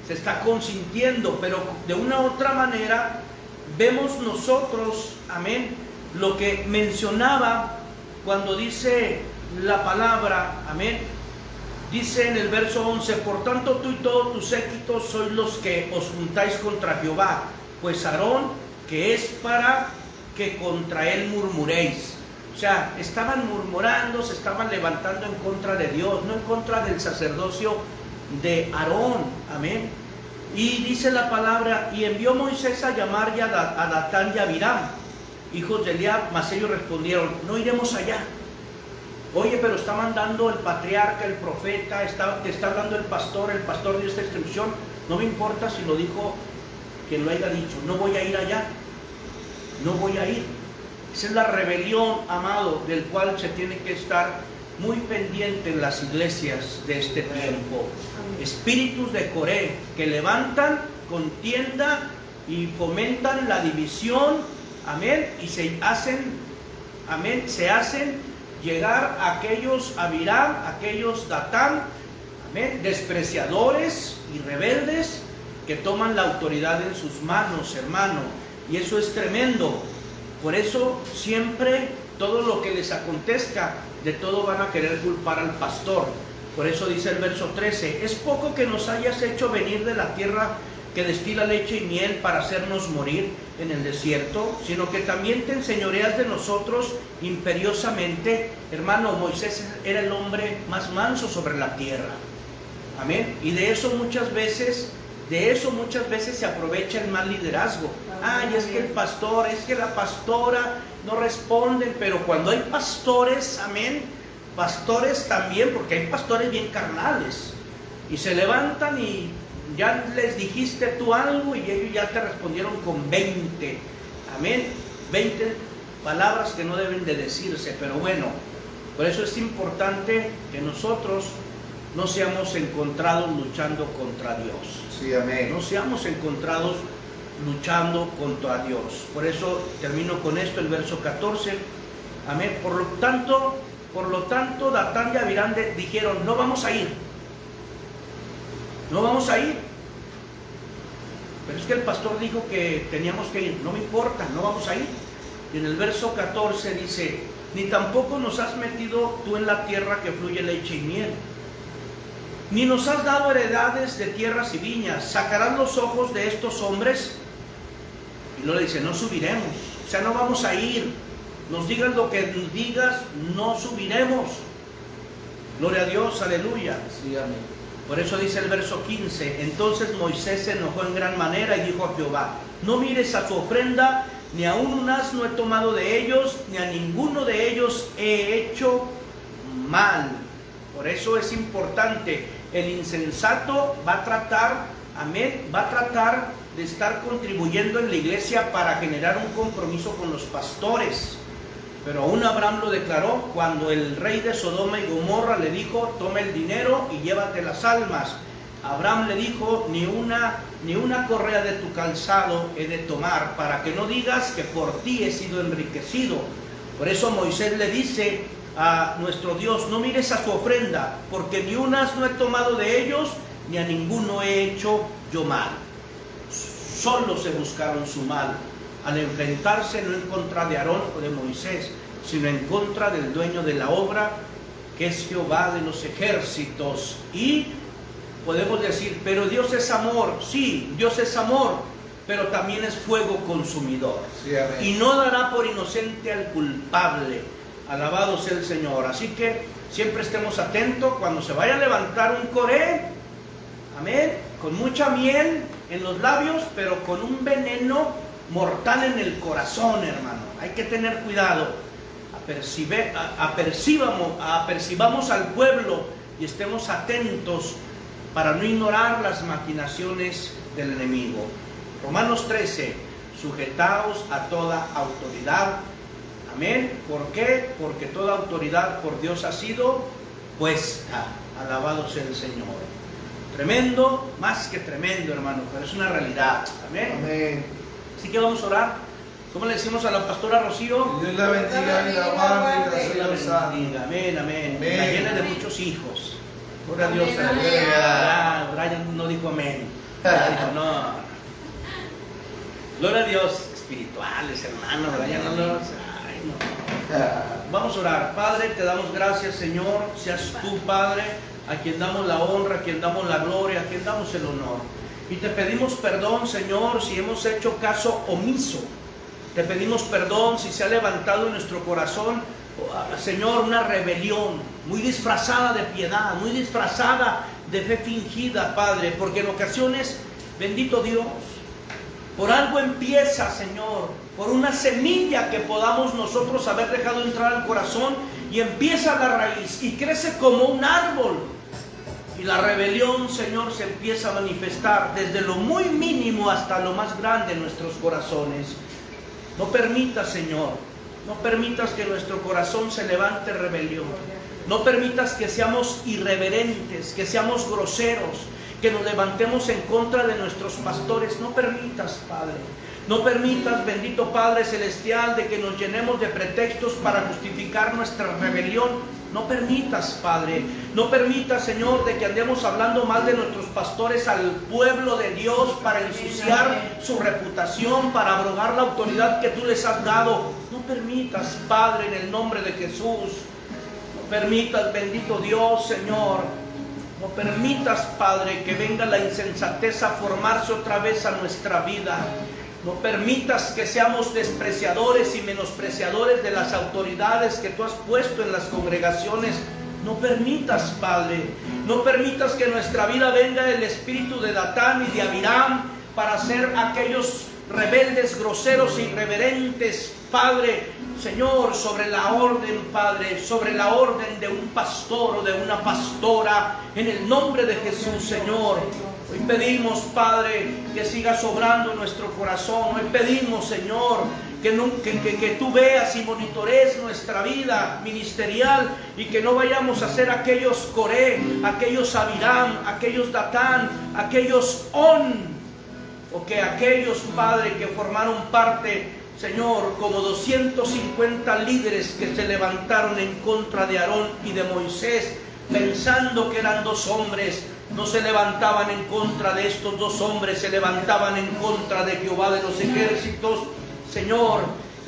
se está consintiendo, pero de una u otra manera vemos nosotros, amén, lo que mencionaba cuando dice la palabra, amén. Dice en el verso 11, por tanto tú y todos tus séquitos sois los que os juntáis contra Jehová, pues Aarón, que es para que contra él murmuréis. O sea, estaban murmurando, se estaban levantando en contra de Dios, no en contra del sacerdocio de Aarón, amén. Y dice la palabra, y envió Moisés a llamar ya a Datán y a Abiram, hijos de Eliab, mas ellos respondieron, no iremos allá. Oye, pero está mandando el patriarca, el profeta, te está hablando el pastor dio esta instrucción. No me importa si lo dijo quien lo haya dicho, no voy a ir allá, no voy a ir. Esa es la rebelión, amado, del cual se tiene que estar muy pendiente en las iglesias de este tiempo. Espíritus de Coré que levantan contienda y fomentan la división, amén, y se hacen llegar a aquellos Abiram, aquellos Datán, amén, despreciadores y rebeldes que toman la autoridad en sus manos, hermano, y eso es tremendo. Por eso siempre todo lo que les acontezca, de todo van a querer culpar al pastor. Por eso dice el verso 13, es poco que nos hayas hecho venir de la tierra que destila leche y miel para hacernos morir en el desierto, sino que también te enseñoreas de nosotros imperiosamente. Hermano, Moisés era el hombre más manso sobre la tierra, amén. Y de eso muchas veces se aprovecha el mal liderazgo. Ay, es que el pastor, es que la pastora no responden. Pero cuando hay pastores, amén, pastores también, porque hay pastores bien carnales, y se levantan y ya les dijiste tú algo y ellos ya te respondieron con 20, amén, 20 palabras que no deben de decirse. Pero bueno, por eso es importante que nosotros no seamos encontrados luchando contra Dios. Sí, amén. No seamos encontrados luchando contra Dios. Por eso termino con esto, el verso 14, amén. Por lo tanto, Datán y Abiram dijeron, no vamos a ir. No vamos a ir. Pero es que el pastor dijo que teníamos que ir. No me importa, no vamos a ir. Y en el verso 14 dice, ni tampoco nos has metido tú en la tierra que fluye leche y miel, ni nos has dado heredades de tierras y viñas. ¿Sacarás los ojos de estos hombres? Y luego le dice, no subiremos. O sea, no vamos a ir. Nos digas lo que nos digas, no subiremos. Gloria a Dios, aleluya. Sí, amén. Por eso dice el verso 15, entonces Moisés se enojó en gran manera y dijo a Jehová, no mires a su ofrenda, ni aun un asno he tomado de ellos, ni a ninguno de ellos he hecho mal. Por eso es importante, el insensato va a tratar, amén, va a tratar de estar contribuyendo en la iglesia para generar un compromiso con los pastores. Pero aún Abraham lo declaró cuando el rey de Sodoma y Gomorra le dijo: toma el dinero y llévate las almas. Abraham le dijo: ni una correa de tu calzado he de tomar, para que no digas que por ti he sido enriquecido. Por eso Moisés le dice a nuestro Dios: no mires a su ofrenda, porque ni un asno he tomado de ellos, ni a ninguno he hecho yo mal. Solo se buscaron su mal, al enfrentarse no en contra de Aarón o de Moisés, sino en contra del dueño de la obra, que es Jehová de los ejércitos. Y podemos decir: pero Dios es amor. Sí, Dios es amor, pero también es fuego consumidor. Sí, amén. Y no dará por inocente al culpable. Alabado sea el Señor. Así que siempre estemos atentos cuando se vaya a levantar un coré, amén, con mucha miel en los labios, pero con un veneno mortal en el corazón, hermano. Hay que tener cuidado. Apercibamos al pueblo y estemos atentos para no ignorar las maquinaciones del enemigo. Romanos 13: sujetaos a toda autoridad. Amén. ¿Por qué? Porque toda autoridad por Dios ha sido puesta. Alabado sea el Señor. Tremendo, más que tremendo, hermano, pero es una realidad. Amén. Amén. Así que vamos a orar. ¿Cómo le decimos a la pastora Rocío? Dios la bendiga y la guarde y la Dios la siga bendiga. Amén, amén. Amén. La llena de muchos hijos. Gloria a Dios. Amén, Aleluya. Brian no dijo amén. Dijo no. Gloria a Dios. Espirituales, hermano. Brian no los... Ay, no. Vamos a orar. Padre, te damos gracias, Señor. Seas tú, Padre, a quien damos la honra, a quien damos la gloria, a quien damos el honor. Y te pedimos perdón, Señor, si hemos hecho caso omiso. Te pedimos perdón si se ha levantado en nuestro corazón, Señor, una rebelión muy disfrazada de piedad, muy disfrazada de fe fingida, Padre, porque en ocasiones, bendito Dios, por algo empieza, Señor, por una semilla que podamos nosotros haber dejado entrar al corazón, y empieza la raíz y crece como un árbol. Y la rebelión, Señor, se empieza a manifestar desde lo muy mínimo hasta lo más grande en nuestros corazones. No permitas, Señor, no permitas que nuestro corazón se levante rebelión. No permitas que seamos irreverentes, que seamos groseros, que nos levantemos en contra de nuestros pastores. No permitas, Padre. No permitas, bendito Padre Celestial, de que nos llenemos de pretextos para justificar nuestra rebelión. No permitas, Padre. No permitas, Señor, de que andemos hablando mal de nuestros pastores al pueblo de Dios para ensuciar su reputación, para abrogar la autoridad que tú les has dado. No permitas, Padre, en el nombre de Jesús. No permitas, bendito Dios, Señor. No permitas, Padre, que venga la insensatez a formarse otra vez a nuestra vida. No permitas que seamos despreciadores y menospreciadores de las autoridades que tú has puesto en las congregaciones. No permitas, Padre. No permitas que en nuestra vida venga el espíritu de Datán y de Abiram para ser aquellos rebeldes, groseros e irreverentes, Padre, Señor, sobre la orden, Padre, sobre la orden de un pastor o de una pastora, en el nombre de Jesús, Señor. Hoy pedimos, Padre, que sigas obrando en nuestro corazón. Hoy pedimos, Señor, que tú veas y monitorees nuestra vida ministerial, y que no vayamos a ser aquellos Coré, aquellos Abiram, aquellos Datán, aquellos On, o que aquellos, Padre, que formaron parte, Señor, como 250 líderes que se levantaron en contra de Aarón y de Moisés, pensando que eran dos hombres. No se levantaban en contra de estos dos hombres, se levantaban en contra de Jehová de los ejércitos, Señor.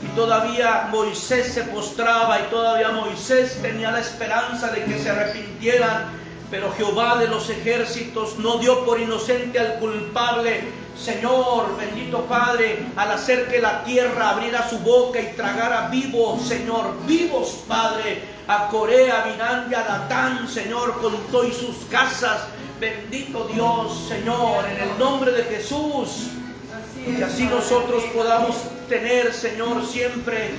Y todavía Moisés se postraba, y todavía Moisés tenía la esperanza de que se arrepintieran, pero Jehová de los ejércitos no dio por inocente al culpable. Señor, bendito Padre, al hacer que la tierra abriera su boca y tragara vivos, Señor, vivos, Padre, a Coré, a Abiram y a Datán, Señor, con todo y sus casas. Bendito Dios, Señor, en el nombre de Jesús. Que así nosotros podamos tener, Señor, siempre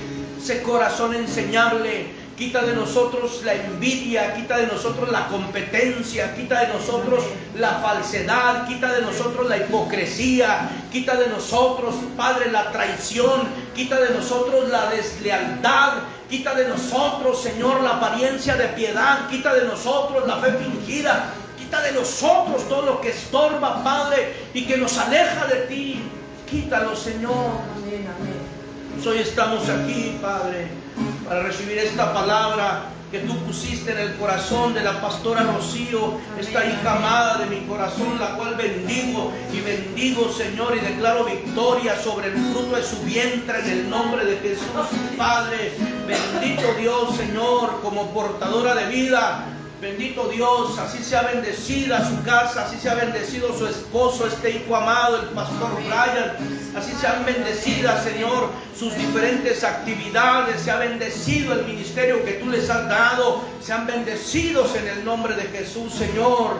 ese corazón enseñable. Quita de nosotros la envidia, quita de nosotros la competencia, quita de nosotros la falsedad, quita de nosotros la hipocresía, quita de nosotros, Padre, la traición, quita de nosotros la deslealtad, Quita de nosotros, Señor, la apariencia de piedad. Quita de nosotros la fe fingida. Quita de nosotros todo lo que estorba, Padre, y que nos aleja de ti. Quítalo, Señor. Amén, amén. Hoy estamos aquí, Padre, para recibir esta palabra que tú pusiste en el corazón de la pastora Rocío, esta hija amada de mi corazón, la cual bendigo, Señor, y declaro victoria sobre el fruto de su vientre en el nombre de Jesús, Padre. Bendito Dios, Señor, como portadora de vida. Bendito Dios, así sea bendecida su casa, así sea bendecido su esposo, este hijo amado, el pastor Brian. Así sean bendecidas, Señor, sus diferentes actividades. Sea bendecido el ministerio que tú les has dado. Sean bendecidos en el nombre de Jesús, Señor.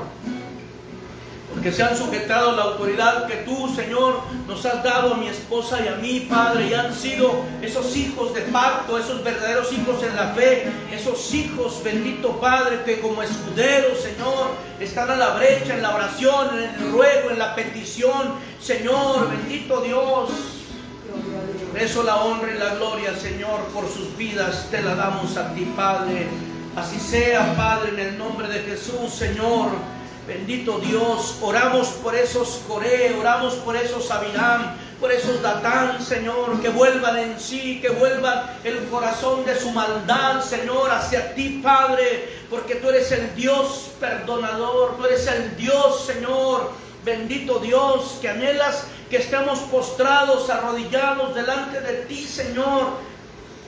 Porque se han sujetado a la autoridad que tú, Señor, nos has dado a mi esposa y a mí, Padre. Y han sido esos hijos de pacto, esos verdaderos hijos en la fe. Esos hijos, bendito Padre, que como escuderos, Señor, están a la brecha en la oración, en el ruego, en la petición. Señor, bendito Dios. Por eso la honra y la gloria, Señor, por sus vidas te la damos a ti, Padre. Así sea, Padre, en el nombre de Jesús, Señor. Bendito Dios, oramos por esos Coré, oramos por esos Abiram, por esos Datán, Señor, que vuelvan en sí, que vuelvan el corazón de su maldad, Señor, hacia ti, Padre, porque tú eres el Dios perdonador, tú eres el Dios, Señor, bendito Dios, que anhelas que estemos postrados, arrodillados delante de ti, Señor,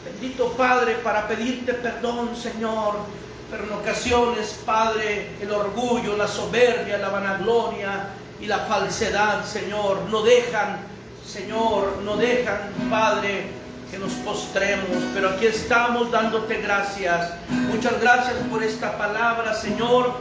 bendito Padre, para pedirte perdón, Señor. Pero en ocasiones, Padre, el orgullo, la soberbia, la vanagloria y la falsedad, Señor, no dejan, Padre, que nos postremos. Pero aquí estamos dándote gracias. Muchas gracias por esta palabra, Señor.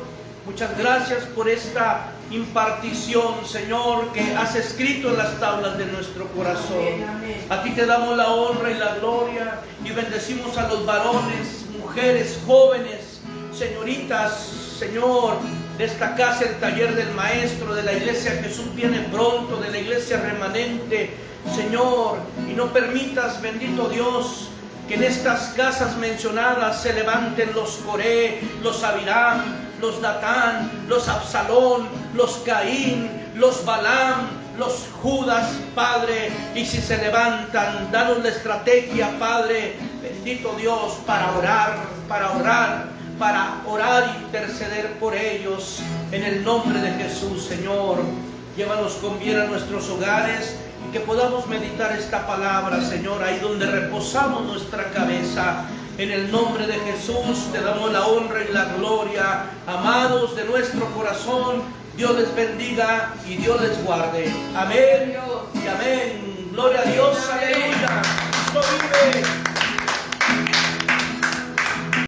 Muchas gracias por esta impartición, Señor, que has escrito en las tablas de nuestro corazón. Amén, amén. A ti te damos la honra y la gloria y bendecimos a los varones, mujeres, jóvenes, señoritas, Señor, de esta casa, el taller del maestro, de la iglesia Jesús viene pronto, de la iglesia remanente, Señor, y no permitas, bendito Dios, que en estas casas mencionadas se levanten los Coré, los Abiram, los Datán, los Absalón, los Caín, los Balaam, los Judas, Padre, y si se levantan, danos la estrategia, Padre, bendito Dios, para orar e interceder por ellos, en el nombre de Jesús, Señor. Llévanos con bien a nuestros hogares y que podamos meditar esta palabra, Señor, ahí donde reposamos nuestra cabeza. En el nombre de Jesús te damos la honra y la gloria. Amados de nuestro corazón, Dios les bendiga y Dios les guarde. Amén y amén. Gloria a Dios, aleluya. Cristo vive.